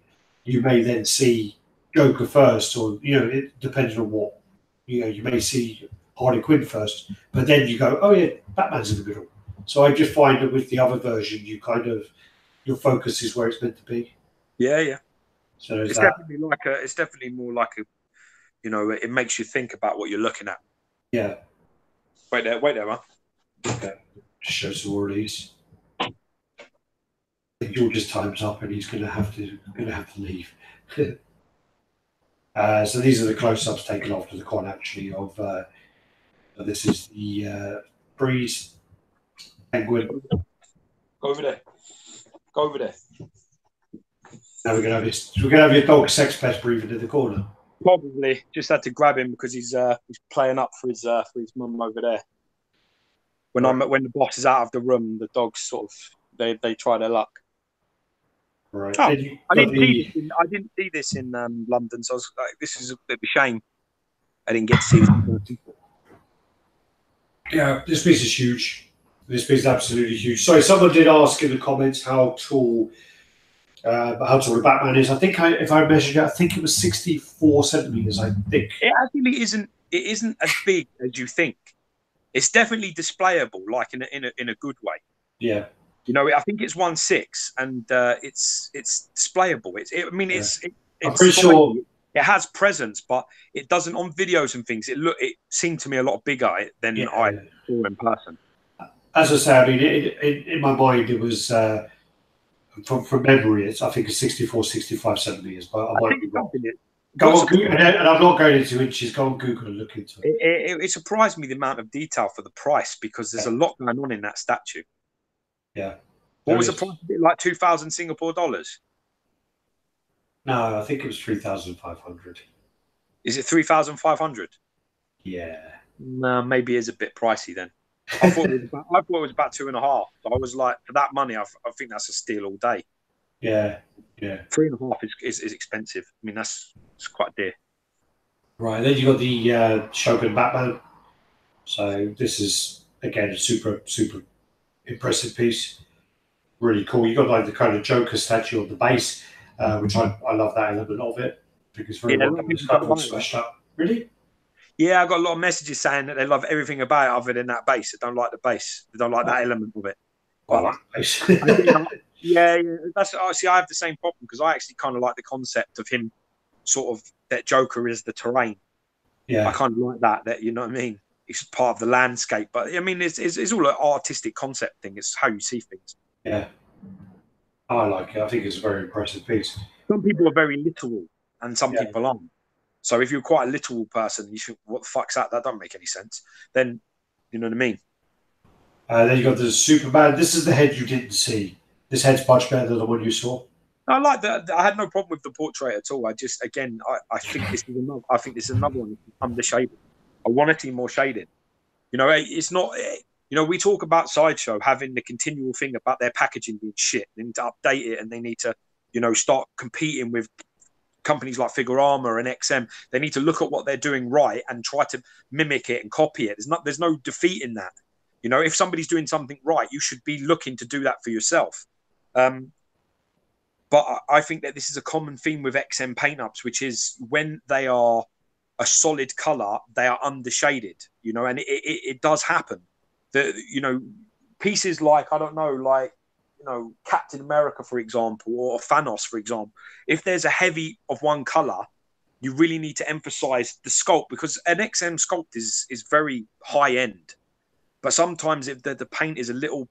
[SPEAKER 1] you may then see Joker first, or you know, it depends on what you may see Harley Quinn first. But then you go, oh yeah, Batman's in the middle. So I just find that with the other version, you kind of your focus is where it's meant to be.
[SPEAKER 2] Yeah.
[SPEAKER 1] So
[SPEAKER 2] it's definitely more like a, you know, it makes you think about what you're looking at.
[SPEAKER 1] Yeah.
[SPEAKER 2] Wait there, man.
[SPEAKER 1] Okay. Show some more of these. George's time's up, and he's going to have to leave. So these are the close-ups taken after the con, actually. Of this is the Breeze Penguin.
[SPEAKER 2] Go over there.
[SPEAKER 1] Now we're going to have your dog Sex Pest breathing in the corner.
[SPEAKER 2] Probably just had to grab him because he's playing up for his mum over there. When the boss is out of the room, the dogs sort of they try their luck.
[SPEAKER 1] Right.
[SPEAKER 2] Oh, I didn't see this in London, so I was like, this is a bit of a shame. I didn't get to see this.
[SPEAKER 1] Yeah, this piece is huge. This piece is absolutely huge. Sorry, someone did ask in the comments how tall the Batman is. I think if I measured it, I think it was 64 centimeters. I think
[SPEAKER 2] it actually isn't. It isn't as big as you think. It's definitely displayable, like in a good way.
[SPEAKER 1] Yeah.
[SPEAKER 2] You know, I think it's 1.6, and it's displayable. I'm
[SPEAKER 1] pretty sure
[SPEAKER 2] it has presence, but it doesn't on videos and things. It seemed to me a lot bigger than I saw in person.
[SPEAKER 1] As I say, I mean, in my mind, it was from memory. I think it's 64, 65 centimeters, but I might be wrong. Go on Google, and I'm not going into inches. Go on Google and look into it.
[SPEAKER 2] It surprised me the amount of detail for the price, because there's a lot going on in that statue.
[SPEAKER 1] Yeah.
[SPEAKER 2] What was the price? Like 2,000 Singapore dollars?
[SPEAKER 1] No, I think it was 3,500.
[SPEAKER 2] Is it 3,500?
[SPEAKER 1] Yeah.
[SPEAKER 2] No, maybe it's a bit pricey then. I thought I thought it was about 2.5. So I was like, for that money, I think that's a steal all day.
[SPEAKER 1] Yeah, yeah.
[SPEAKER 2] 3.5 is expensive. I mean, it's quite dear.
[SPEAKER 1] Right, then you got the Shogun Batman. So this is again a super impressive piece. Really cool. You got like the kind of Joker statue on the base, which I love that element of it. I think it's very well done. It's not all smashed up. Really?
[SPEAKER 2] Yeah, I got a lot of messages saying that they love everything about it other than that base. They don't like the base. They don't like that element of it. But yeah, that's see, I have the same problem because I actually kind of like the concept of him, sort of that Joker is the terrain.
[SPEAKER 1] Yeah,
[SPEAKER 2] I kind of like that. That you know what I mean. It's part of the landscape, but I mean, it's all an artistic concept thing. It's how you see things.
[SPEAKER 1] Yeah, I like it. I think it's a very impressive piece.
[SPEAKER 2] Some people are very literal, and some people aren't. So if you're quite a literal person, you think, "What the fuck's that? That don't make any sense." Then, you know what I mean.
[SPEAKER 1] Then you got the Superman. This is the head you didn't see. This head's much better than the one you saw.
[SPEAKER 2] I like that. I had no problem with the portrait at all. I just, again, I think this is another. I think this is another one undershaded. I want it to be more shaded. You know, it's not. You know, we talk about Sideshow having the continual thing about their packaging being shit. They need to update it, and they need to, you know, start competing with companies like Figurama and XM. They need to look at what they're doing right and try to mimic it and copy it. There's no defeat in that. You know, if somebody's doing something right, you should be looking to do that for yourself. But I think that this is a common theme with XM paint ups, which is when they are a solid color, they are undershaded, you know, and it does happen. You know, pieces like, I don't know, like, you know, Captain America, for example, or Thanos, for example, if there's a heavy of one color, you really need to emphasize the sculpt because an XM sculpt is very high end. But sometimes if the paint is a little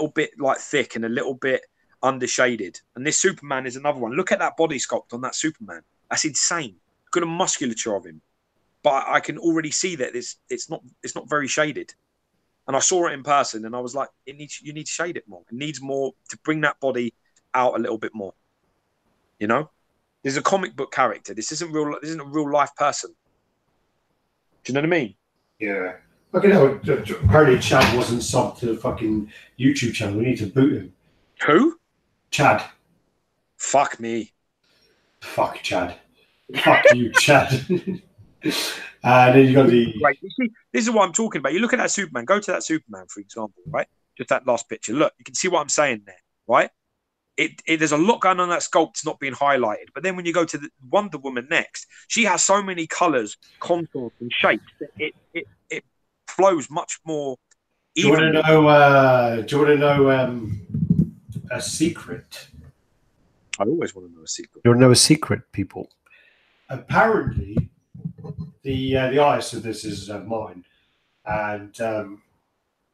[SPEAKER 2] bit like thick and a little bit undershaded. And this Superman is another one. Look at that body sculpt on that Superman. That's insane. Look at the musculature of him. But I can already see that it's not very shaded. And I saw it in person and I was like, you need to shade it more. It needs more to bring that body out a little bit more. You know? This is a comic book character. This isn't a real life person. Do you know what I mean?
[SPEAKER 1] Yeah. Okay, no, apparently Chad wasn't subbed to the fucking YouTube channel. We need to boot him.
[SPEAKER 2] Who?
[SPEAKER 1] Chad.
[SPEAKER 2] Fuck me.
[SPEAKER 1] Fuck Chad. Fuck you, Chad. And then you got the.
[SPEAKER 2] Right. You see, this is what I'm talking about. You look at that Superman. Go to that Superman, for example, right? Just that last picture. Look, you can see what I'm saying there, right? There's a lot going on that sculpt's not being highlighted. But then when you go to the Wonder Woman next, she has so many colors, contours, and shapes that it flows much more.
[SPEAKER 1] Do you want to know a secret?
[SPEAKER 2] I always want to know a secret.
[SPEAKER 1] You want to know a secret, people? Apparently, the artist of this is mine, and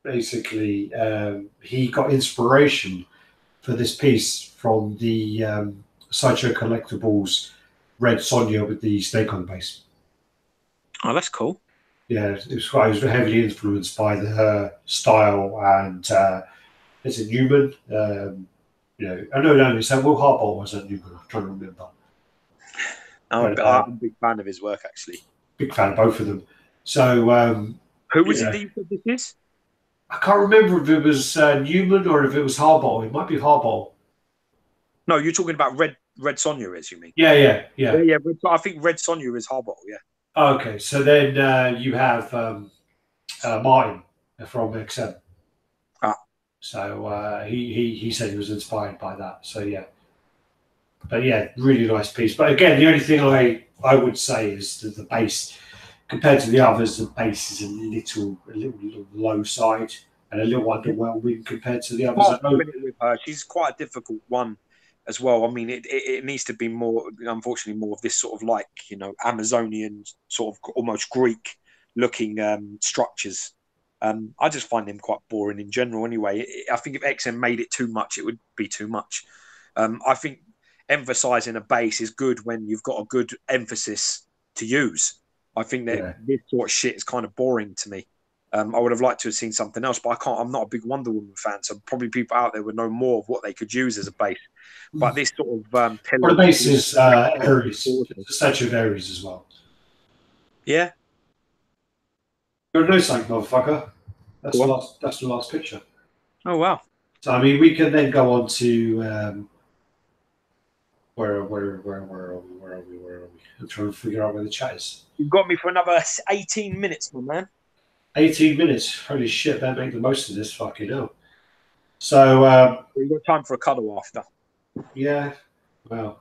[SPEAKER 1] basically he got inspiration for this piece from the Sideshow Collectibles Red Sonja with the snake on the base.
[SPEAKER 2] Oh, that's cool.
[SPEAKER 1] Yeah, it was heavily influenced by her style and is it Newman? You know, no, it's Will Harbaugh was at Newman. I'm trying to remember.
[SPEAKER 2] I'm a big fan of his work, actually.
[SPEAKER 1] Big fan of both of them. So,
[SPEAKER 2] who was it that you said this is?
[SPEAKER 1] I can't remember if it was Newman or if it was Harbaugh. It might be Harbaugh.
[SPEAKER 2] No, you're talking about Red Sonja, as you mean?
[SPEAKER 1] Yeah.
[SPEAKER 2] I think Red Sonja is Harbaugh. Yeah.
[SPEAKER 1] Okay, so then you have Martin from XM. So he said he was inspired by that. So yeah, but yeah, really nice piece. But again, the only thing I would say is that the base, compared to the others, the base is a little low side and a little underwhelming compared to the others.
[SPEAKER 2] With her. She's quite a difficult one as well. I mean, it needs to be more, unfortunately, more of this sort of like, you know, Amazonian sort of almost Greek looking structures. I just find them quite boring in general anyway. I think if XM made it too much, it would be too much. I think emphasizing a base is good when you've got a good emphasis to use. I think that this sort of shit is kind of boring to me. I would have liked to have seen something else, but I can't. I'm not a big Wonder Woman fan, so probably people out there would know more of what they could use as a base. But this sort of
[SPEAKER 1] the base is Ares. It's a statue of Ares as well.
[SPEAKER 2] Yeah.
[SPEAKER 1] You're a no psych motherfucker. That's
[SPEAKER 2] Go
[SPEAKER 1] the
[SPEAKER 2] on.
[SPEAKER 1] last. That's the last picture.
[SPEAKER 2] Oh wow.
[SPEAKER 1] So I mean, we can then go on to where are we? I'm trying to figure out where the chat is.
[SPEAKER 2] You've got me for another 18 minutes, my man.
[SPEAKER 1] 18 minutes. Holy shit! Better make the most of this. Fucking hell. So
[SPEAKER 2] We've got time for a cuddle after.
[SPEAKER 1] yeah. Well.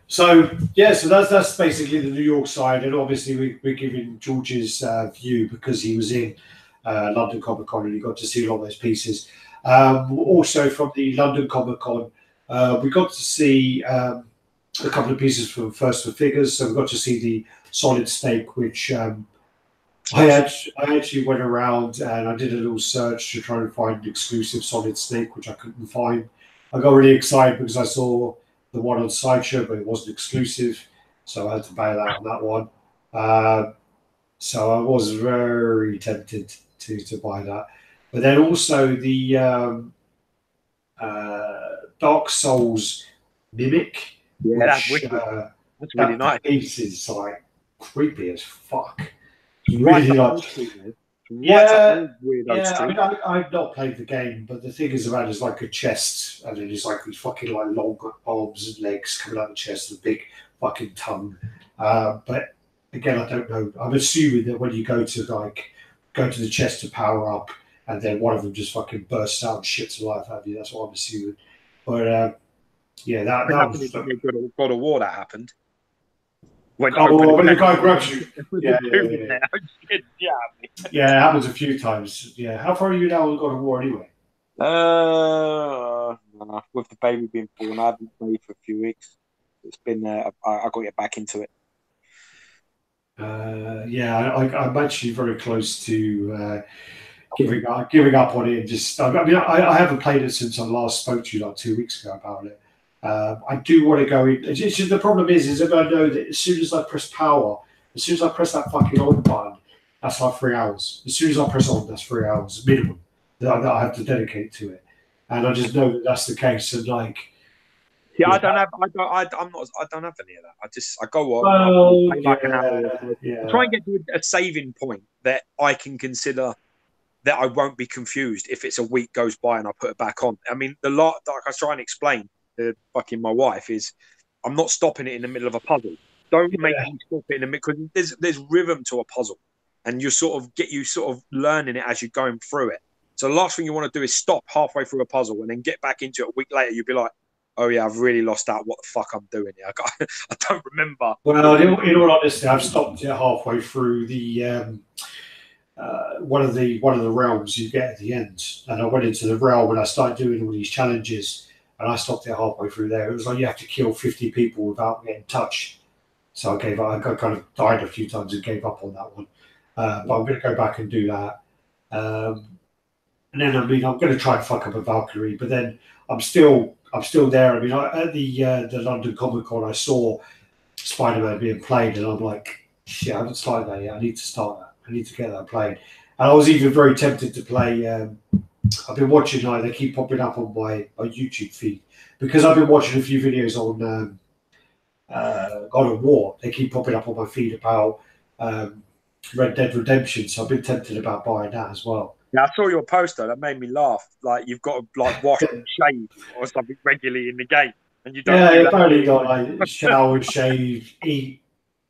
[SPEAKER 1] So yeah, so that's basically the New York side, and obviously we're giving George's view because he was in London Comic Con and he got to see a lot of those pieces. Also from the London Comic Con, we got to see a couple of pieces from First for Figures. So we got to see the Solid Snake, which I actually went around and I did a little search to try and find an exclusive Solid Snake, which I couldn't find. I got really excited because I saw the one on Sideshow, but it wasn't exclusive, so I had to bail out on that one. So I was very tempted to buy that. But then also the Dark Souls Mimic,
[SPEAKER 2] Yeah, that's
[SPEAKER 1] which
[SPEAKER 2] wicked. That's really nice.
[SPEAKER 1] piece is like creepy as fuck.
[SPEAKER 2] Right
[SPEAKER 1] Really
[SPEAKER 2] up
[SPEAKER 1] like,
[SPEAKER 2] Street, mate.
[SPEAKER 1] yeah,
[SPEAKER 2] Weird
[SPEAKER 1] yeah. I
[SPEAKER 2] Street.
[SPEAKER 1] mean, I've not played the game, but the thing is about it's like a chest, and then it's like these fucking like long arms and legs coming out of the chest, and a big fucking tongue. But again, I don't know. I'm assuming that when you go to the chest to power up, and then one of them just fucking bursts out and shits life out of you. That's what I'm assuming. But yeah, that was.
[SPEAKER 2] God of War that happened. When
[SPEAKER 1] the guy grabs you. Yeah. Yeah, it happens a few times. Yeah. How far are you now on God of War anyway?
[SPEAKER 2] With the baby being born, I haven't played for a few weeks. It's been I got to get back into it.
[SPEAKER 1] Yeah, I'm actually very close to giving up on it. And just, I mean, I haven't played it since I last spoke to you like 2 weeks ago about it. I do want to go in. It's just, the problem is that I know that as soon as I press power, as soon as I press that fucking on button, that's like 3 hours. As soon as I press on, that's 3 hours minimum that I have to dedicate to it. And I just know that that's the case. And like,
[SPEAKER 2] yeah,
[SPEAKER 1] yeah.
[SPEAKER 2] I don't have any of that. I go on.
[SPEAKER 1] Well,
[SPEAKER 2] I like an hour or so.
[SPEAKER 1] yeah.
[SPEAKER 2] I try and get to a saving point that I can consider that I won't be confused if it's a week goes by and I put it back on. I mean, the lot like I try and explain to fucking my wife is I'm not stopping it in the middle of a puzzle. Don't make me stop it in the middle because there's rhythm to a puzzle, and you sort of learning it as you're going through it. So the last thing you want to do is stop halfway through a puzzle and then get back into it a week later. You'll be like, oh yeah, I've really lost out. What the fuck I'm doing here? I don't remember.
[SPEAKER 1] Well, in all honesty, I've stopped it halfway through the one of the realms you get at the end, and I went into the realm and I started doing all these challenges, and I stopped it halfway through there. It was like you have to kill 50 people without getting touched. So I gave up. I kind of died a few times and gave up on that one. But I'm going to go back and do that. And then I mean, I'm going to try and fuck up a Valkyrie, but then I'm still there. I mean, at the London Comic Con, I saw Spider-Man being played, and I'm like, shit, I haven't started that yet. I need to start that. I need to get that played. And I was even very tempted to play. I've been watching, they keep popping up on my YouTube feed because I've been watching a few videos on God of War. They keep popping up on my feed about Red Dead Redemption, so I've been tempted about buying that as well.
[SPEAKER 2] Yeah, I saw your poster. That made me laugh. Like you've got to like wash and shave or something regularly in the game, and you don't.
[SPEAKER 1] Yeah, apparently got like shower, shave, eat,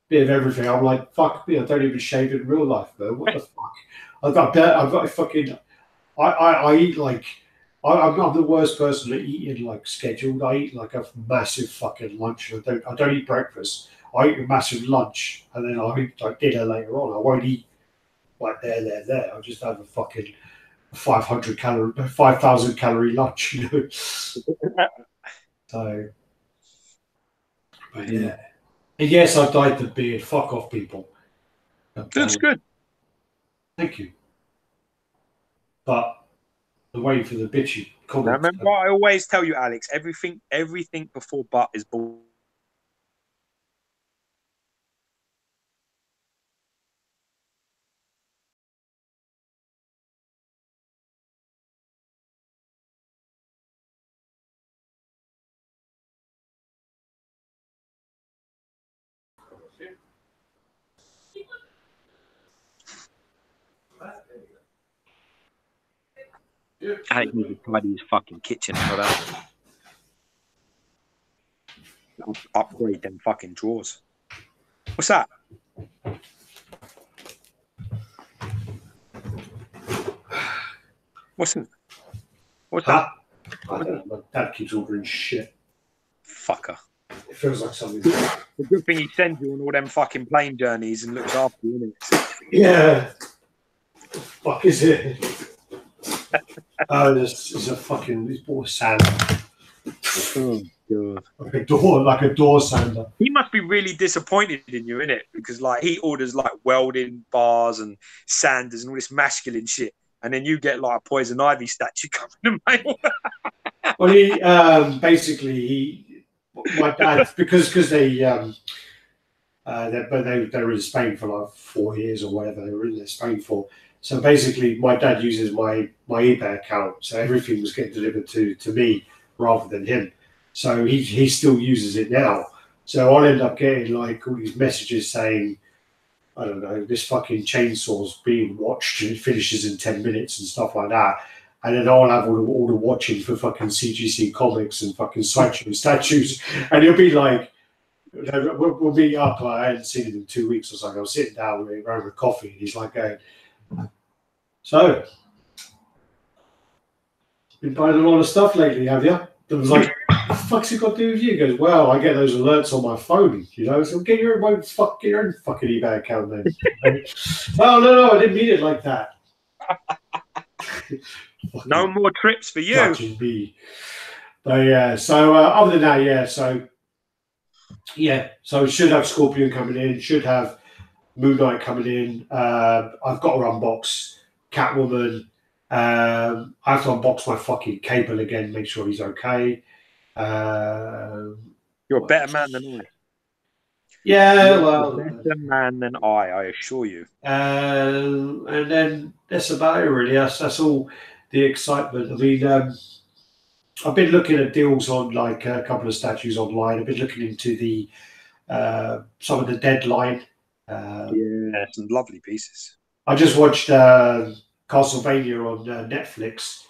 [SPEAKER 1] bit of everything. I'm like, fuck me, I don't even shave in real life, man. What the fuck? I've got a fucking. I eat like. I'm the worst person at eating like scheduled. I eat like a massive fucking lunch. I don't eat breakfast. I eat a massive lunch and then I eat like dinner later on. I won't eat like there. I'll just have a fucking 5,000 calorie lunch, you know. So, but yeah. And yes, I dyed the beard. Fuck off, people.
[SPEAKER 2] Looks good.
[SPEAKER 1] Thank you. But I'm waiting for the bitchy comments.
[SPEAKER 2] Now, remember, I always tell you, Alex, everything before but is bull. I think he tidy his fucking kitchen for that. Upgrade them fucking drawers. What's that? What's that?
[SPEAKER 1] I don't know. My dad keeps ordering shit.
[SPEAKER 2] Fucker.
[SPEAKER 1] It feels like something.
[SPEAKER 2] The good thing he sends you on all them fucking plane journeys and looks after you, isn't it?
[SPEAKER 1] Yeah. What the fuck is it? Oh, it's a fucking. He's bought a sander.
[SPEAKER 2] Oh god.
[SPEAKER 1] Like a door sander.
[SPEAKER 2] He must be really disappointed in you, innit? Because like he orders like welding bars and sanders and all this masculine shit, and then you get like a Poison Ivy statue coming in the mail.
[SPEAKER 1] Well, he basically my dad because they were in Spain for like 4 years or whatever they were in Spain for. So basically, my dad uses my eBay account, so everything was getting delivered to me rather than him. So he still uses it now. So I'll end up getting like all these messages saying, I don't know, this fucking chainsaw's being watched and it finishes in 10 minutes and stuff like that. And then I'll have all the watching for fucking CGC comics and fucking Sideshow statues. And he'll be like, we'll meet up. I hadn't seen him in 2 weeks or something. I was sitting down over a coffee and he's like going, so, been buying a lot of stuff lately, have you? I was like, what the fuck's it got to do with you? He goes, well, I get those alerts on my phone, you know, so get your own fucking eBay account then. Oh, no, I didn't mean it like that.
[SPEAKER 2] No more trips for you.
[SPEAKER 1] Me. But yeah, so other than that, so should have Scorpion coming in, should have Moon Knight coming in. I've got to unbox Catwoman. I have to unbox my fucking Cable again, make sure he's okay.
[SPEAKER 2] You're a better man than I.
[SPEAKER 1] Yeah,
[SPEAKER 2] You're
[SPEAKER 1] well,
[SPEAKER 2] a better man than I assure you.
[SPEAKER 1] And then that's about it, really. That's all the excitement. I mean, I've been looking at deals on like a couple of statues online. I've been looking into the some of the Deadline.
[SPEAKER 2] Yeah, some lovely pieces.
[SPEAKER 1] I just watched Castlevania on Netflix,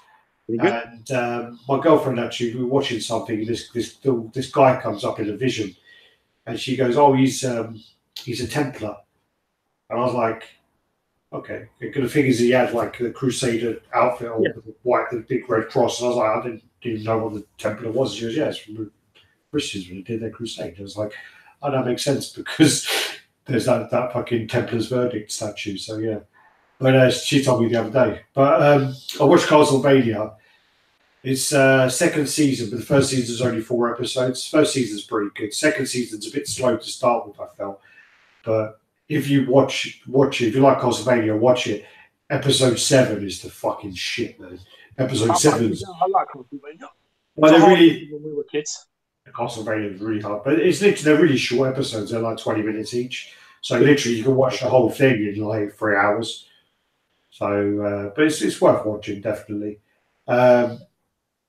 [SPEAKER 1] and my girlfriend actually, we were watching something. And this guy comes up in a vision, and she goes, "Oh, he's a Templar," and I was like, "Okay." The thing is, he had like the Crusader outfit on with the white, the big red cross, and I was like, "I didn't know what the Templar was." She goes, "Yeah, it's from the Christians when they did their crusade." I was like, "Oh, that makes sense because there's that fucking Templar's Verdict statue." So yeah. But she told me the other day. But I watched Castlevania. It's second season, but the first season's only 4 episodes. First season's pretty good. Second season's a bit slow to start with, I felt. But if you watch it, if you like Castlevania, watch it. Episode 7 is the fucking shit, man. Episode 7 is...
[SPEAKER 2] I like Castlevania.
[SPEAKER 1] Well, they're really...
[SPEAKER 2] When we were kids.
[SPEAKER 1] Castlevania is really hard. But it's literally, they're really short episodes. They're like 20 minutes each. So literally, you can watch the whole thing in like 3 hours. So, but it's worth watching, definitely. I'm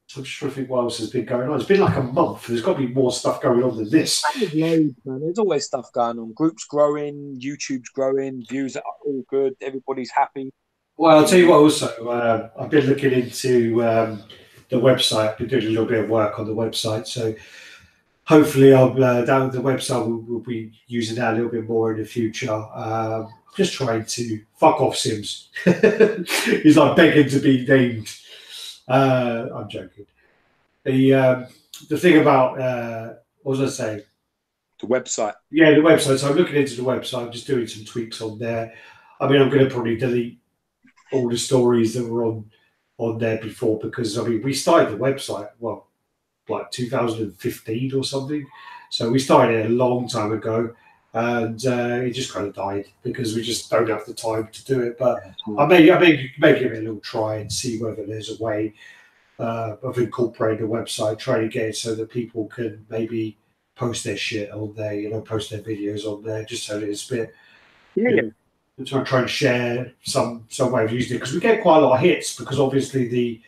[SPEAKER 1] just trying to think what else has been going on. It's been like a month. There's got to be more stuff going on than this.
[SPEAKER 2] There's loads, man. There's always stuff going on. Groups growing, YouTube's growing, views are all good. Everybody's happy.
[SPEAKER 1] Well, I'll tell you what. Also, I've been looking into the website. I've been doing a little bit of work on the website. So hopefully, I'll down the website. We'll be using that a little bit more in the future. Just trying to fuck off Sims. He's like begging to be named. I'm joking. The thing about what was I saying?
[SPEAKER 2] The website.
[SPEAKER 1] Yeah, the website. So I'm looking into the website. I'm just doing some tweaks on there. I mean, I'm going to probably delete all the stories that were on there before because I mean we started the website like 2015 or something. So we started it a long time ago. And it just kind of died because we just don't have the time to do it. But I may give it a little try and see whether there's a way of incorporating the website, trying to get it so that people can maybe post their shit on there, post their videos on there, just so that it's a bit. To try and share some way of using it because we get quite a lot of hits because obviously the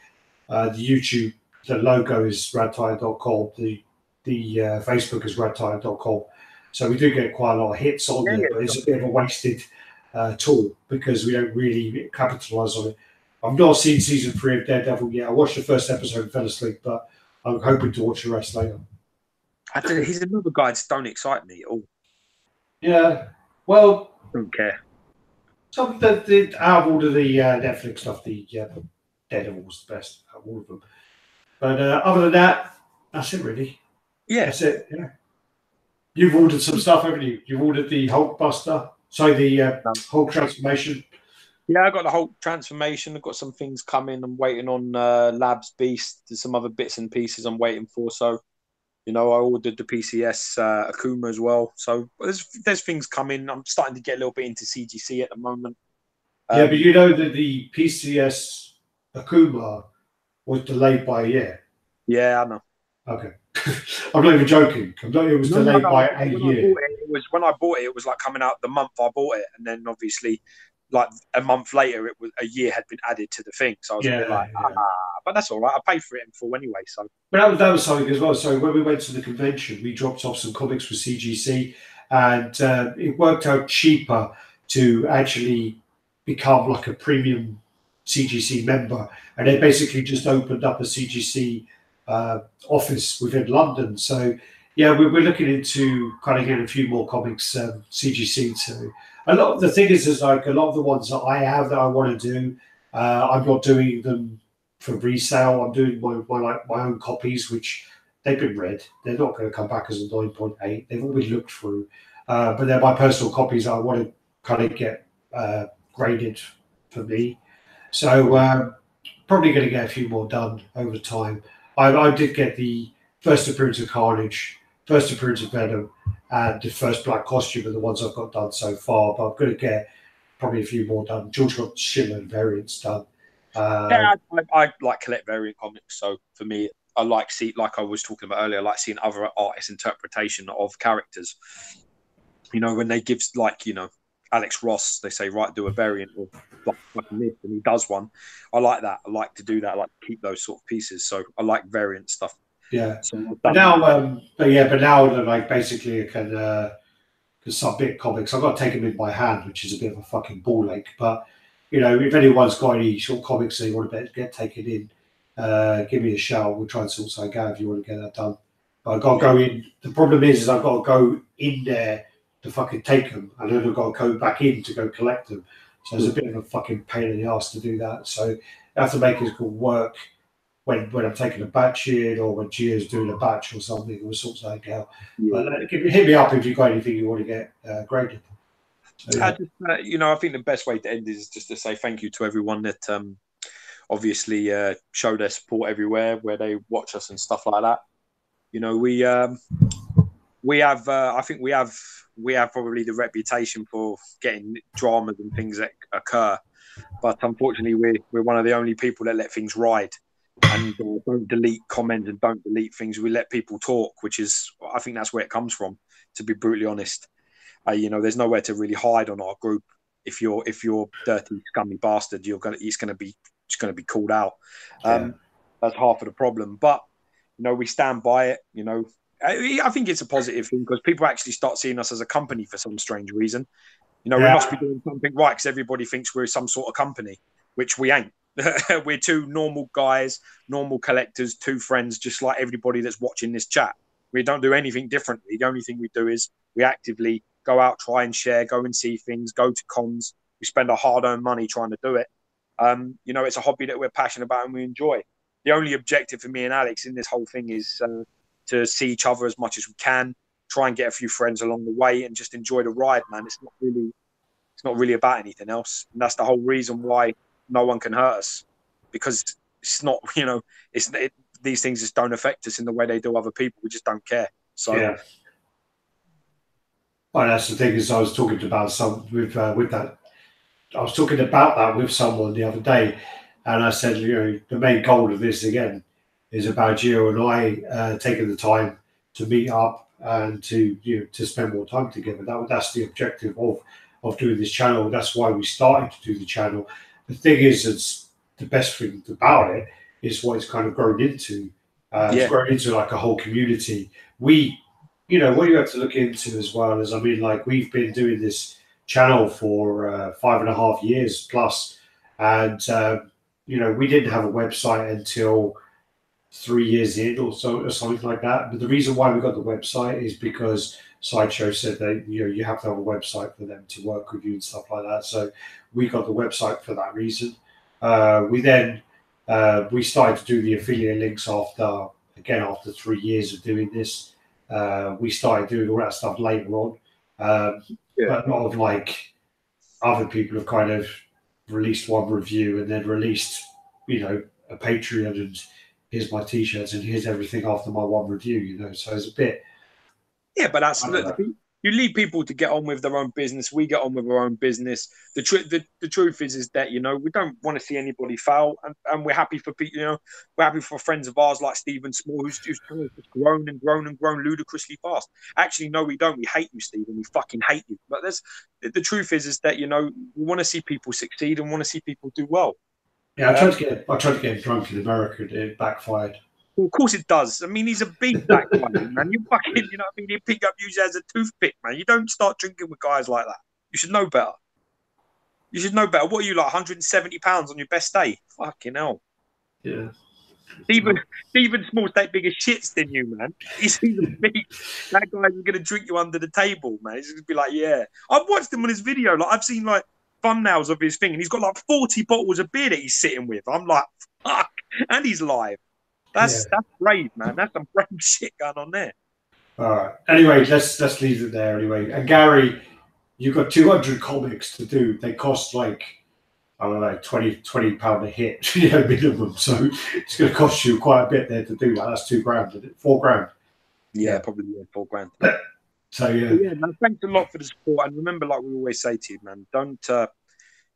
[SPEAKER 1] YouTube, the logo is raddtitan.com, the Facebook is raddtitan.com. So we do get quite a lot of hits on there, but it's a bit of a wasted tool because we don't really capitalise on it. I've not seen season 3 of Daredevil yet. I watched the first episode and fell asleep, but I'm hoping to watch the rest later.
[SPEAKER 2] He's another guy that don't excite me at all.
[SPEAKER 1] Yeah, well,
[SPEAKER 2] Don't care.
[SPEAKER 1] some out of all of the Netflix stuff, the Daredevil's the best out of all of them. But other than that, that's it really.
[SPEAKER 2] Yeah,
[SPEAKER 1] that's it. Yeah, you've ordered some stuff, haven't you? You've ordered the Hulk Buster, the Hulk transformation.
[SPEAKER 2] Yeah, I got the Hulk transformation. I've got some things coming. I'm waiting on Labs Beast. There's some other bits and pieces I'm waiting for. So, I ordered the PCS Akuma as well. So there's things coming. I'm starting to get a little bit into CGC at the moment.
[SPEAKER 1] Yeah, but you know that the PCS Akuma was delayed by a year.
[SPEAKER 2] Yeah, I know.
[SPEAKER 1] Okay. I'm not even joking. It was delayed by a year.
[SPEAKER 2] When I bought it, it was like coming out the month I bought it. And then obviously, like a month later, a year had been added to the thing. So I was a bit like, but that's all right. I paid for it in full anyway. So,
[SPEAKER 1] but that was something as well. So when we went to the convention, we dropped off some comics for CGC, and it worked out cheaper to actually become like a premium CGC member, and they basically just opened up a CGC office within London. So yeah, we're looking into kind of getting a few more comics CGC too. A lot of the thing is like a lot of the ones that I have that I want to do, I'm not doing them for resale. I'm doing my own copies, which they've been read. They're not going to come back as a 9.8. They've all been looked through, but they're my personal copies. I want to kind of get graded for me. So probably going to get a few more done over time. I did get the first appearance of Carnage, first appearance of Venom, and the first Black Costume are the ones I've got done so far. But I'm going to get probably a few more done. George got Schiller variants done.
[SPEAKER 2] I like collect variant comics. So for me, I like I was talking about earlier, I like seeing other artists' interpretation of characters. When they give Alex Ross, they say, right, do a variant or like this, and he does one. I like that. I like to do that. I like to keep those sort of pieces. So I like variant stuff.
[SPEAKER 1] Yeah. So but now like basically I can submit comics. I've got to take them in by hand, which is a bit of a fucking ball ache. But if anyone's got any short comics they want to get taken in, give me a shout. We'll try and sort something out if you want to get that done. But I've got to go in. The problem is I've got to go in there to fucking take them, and then I've got to go back in to go collect them. So it's a bit of a fucking pain in the ass to do that. So I have to make it work when I'm taking a batch in, or when Gio's doing a batch or something. We'll sort something out. Yeah. But hit me up if you've got anything you want to get graded. So, yeah.
[SPEAKER 2] I think the best way to end is just to say thank you to everyone that obviously show their support everywhere where they watch us and stuff like that. We have I think we have probably the reputation for getting dramas and things that occur, but unfortunately we're one of the only people that let things ride and don't delete comments and don't delete things. We let people talk, which is, I think that's where it comes from, to be brutally honest. There's nowhere to really hide on our group. If you're dirty, scummy bastard, it's going to be called out. That's half of the problem. But we stand by it. I think it's a positive thing because people actually start seeing us as a company for some strange reason. We must be doing something right because everybody thinks we're some sort of company, which we ain't. We're two normal guys, normal collectors, two friends, just like everybody that's watching this chat. We don't do anything differently. The only thing we do is we actively go out, try and share, go and see things, go to cons. We spend our hard-earned money trying to do it. It's a hobby that we're passionate about and we enjoy. The only objective for me and Alex in this whole thing is to see each other as much as we can, try and get a few friends along the way and just enjoy the ride, man. It's not really about anything else. And that's the whole reason why no one can hurt us, because it's not, these things just don't affect us in the way they do other people. We just don't care. So
[SPEAKER 1] yeah. Well, that's the thing is I was talking about that. I was talking about that with someone the other day, and I said, the main goal of this again is about Gio and I taking the time to meet up and to spend more time together. That's the objective of doing this channel. That's why we started to do the channel. The thing is, it's the best thing about it is what it's kind of grown into. It's grown into like a whole community. What you have to look into as well is, we've been doing this channel for 5.5 years plus, and you know, we didn't have a website until 3 years in or so, or something like that. But the reason why we got the website is because Sideshow said that, you know, you have to have a website for them to work with you and stuff like that. So we got the website for that reason. We then we started to do the affiliate links after 3 years of doing this. We started doing all that stuff later on. But a lot of like other people have kind of released one review and then released, you know, a Patreon and here's my t-shirts and here's everything after my one review, you know. So it's a bit.
[SPEAKER 2] Yeah, but that's look, you leave people to get on with their own business. We get on with our own business. The truth is that, you know, we don't want to see anybody fail, and we're happy for people. You know, we're happy for friends of ours like Stephen Small, who's just grown and grown and grown ludicrously fast. Actually, no, we don't. We hate you, Stephen. We fucking hate you. But the truth is that, you know, we want to see people succeed and want to see people do well.
[SPEAKER 1] Yeah, I tried to get him drunk in America and it backfired.
[SPEAKER 2] Well, of course it does. I mean, he's a beast, that guy, man. You fucking, you know what I mean? He pick up you as a toothpick, man. You don't start drinking with guys like that. You should know better. You should know better. What are you, like 170 pounds on your best day? Fucking hell.
[SPEAKER 1] Yeah.
[SPEAKER 2] Stephen Small's take bigger shits than you, man. He's a beast. That guy's going to drink you under the table, man. He's going to be like, yeah. I've watched him on his video. Like, I've seen, like, thumbnails of his thing, and he's got, like, 40 bottles of beer that he's sitting with. I'm like, fuck. And he's live. That's brave, man. That's some brave shit going on there.
[SPEAKER 1] All right. Anyway, let's leave it there anyway. And Gary, you've got 200 comics to do. They cost like, I don't know, £20 a hit, you know, minimum. So it's going to cost you quite a bit there to do that. That's £2,000, isn't it? £4,000.
[SPEAKER 2] Yeah, probably £4,000.
[SPEAKER 1] So
[SPEAKER 2] yeah, man, thanks a lot for the support. And remember, like we always say to you, man, don't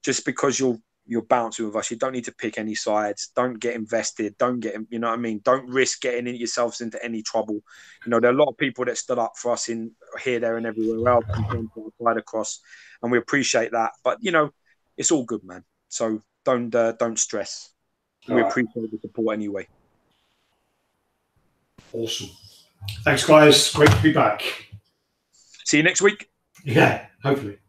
[SPEAKER 2] just because you're bouncing with us, you don't need to pick any sides. Don't get invested. Don't get, you know what I mean? Don't risk getting yourselves into any trouble. You know, there are a lot of people that stood up for us in here, there, and everywhere else, and right across, and we appreciate that. But you know, it's all good, man. So don't stress. We appreciate the support anyway.
[SPEAKER 1] Awesome. Thanks, guys. Great to be back.
[SPEAKER 2] See you next week.
[SPEAKER 1] Yeah, hopefully.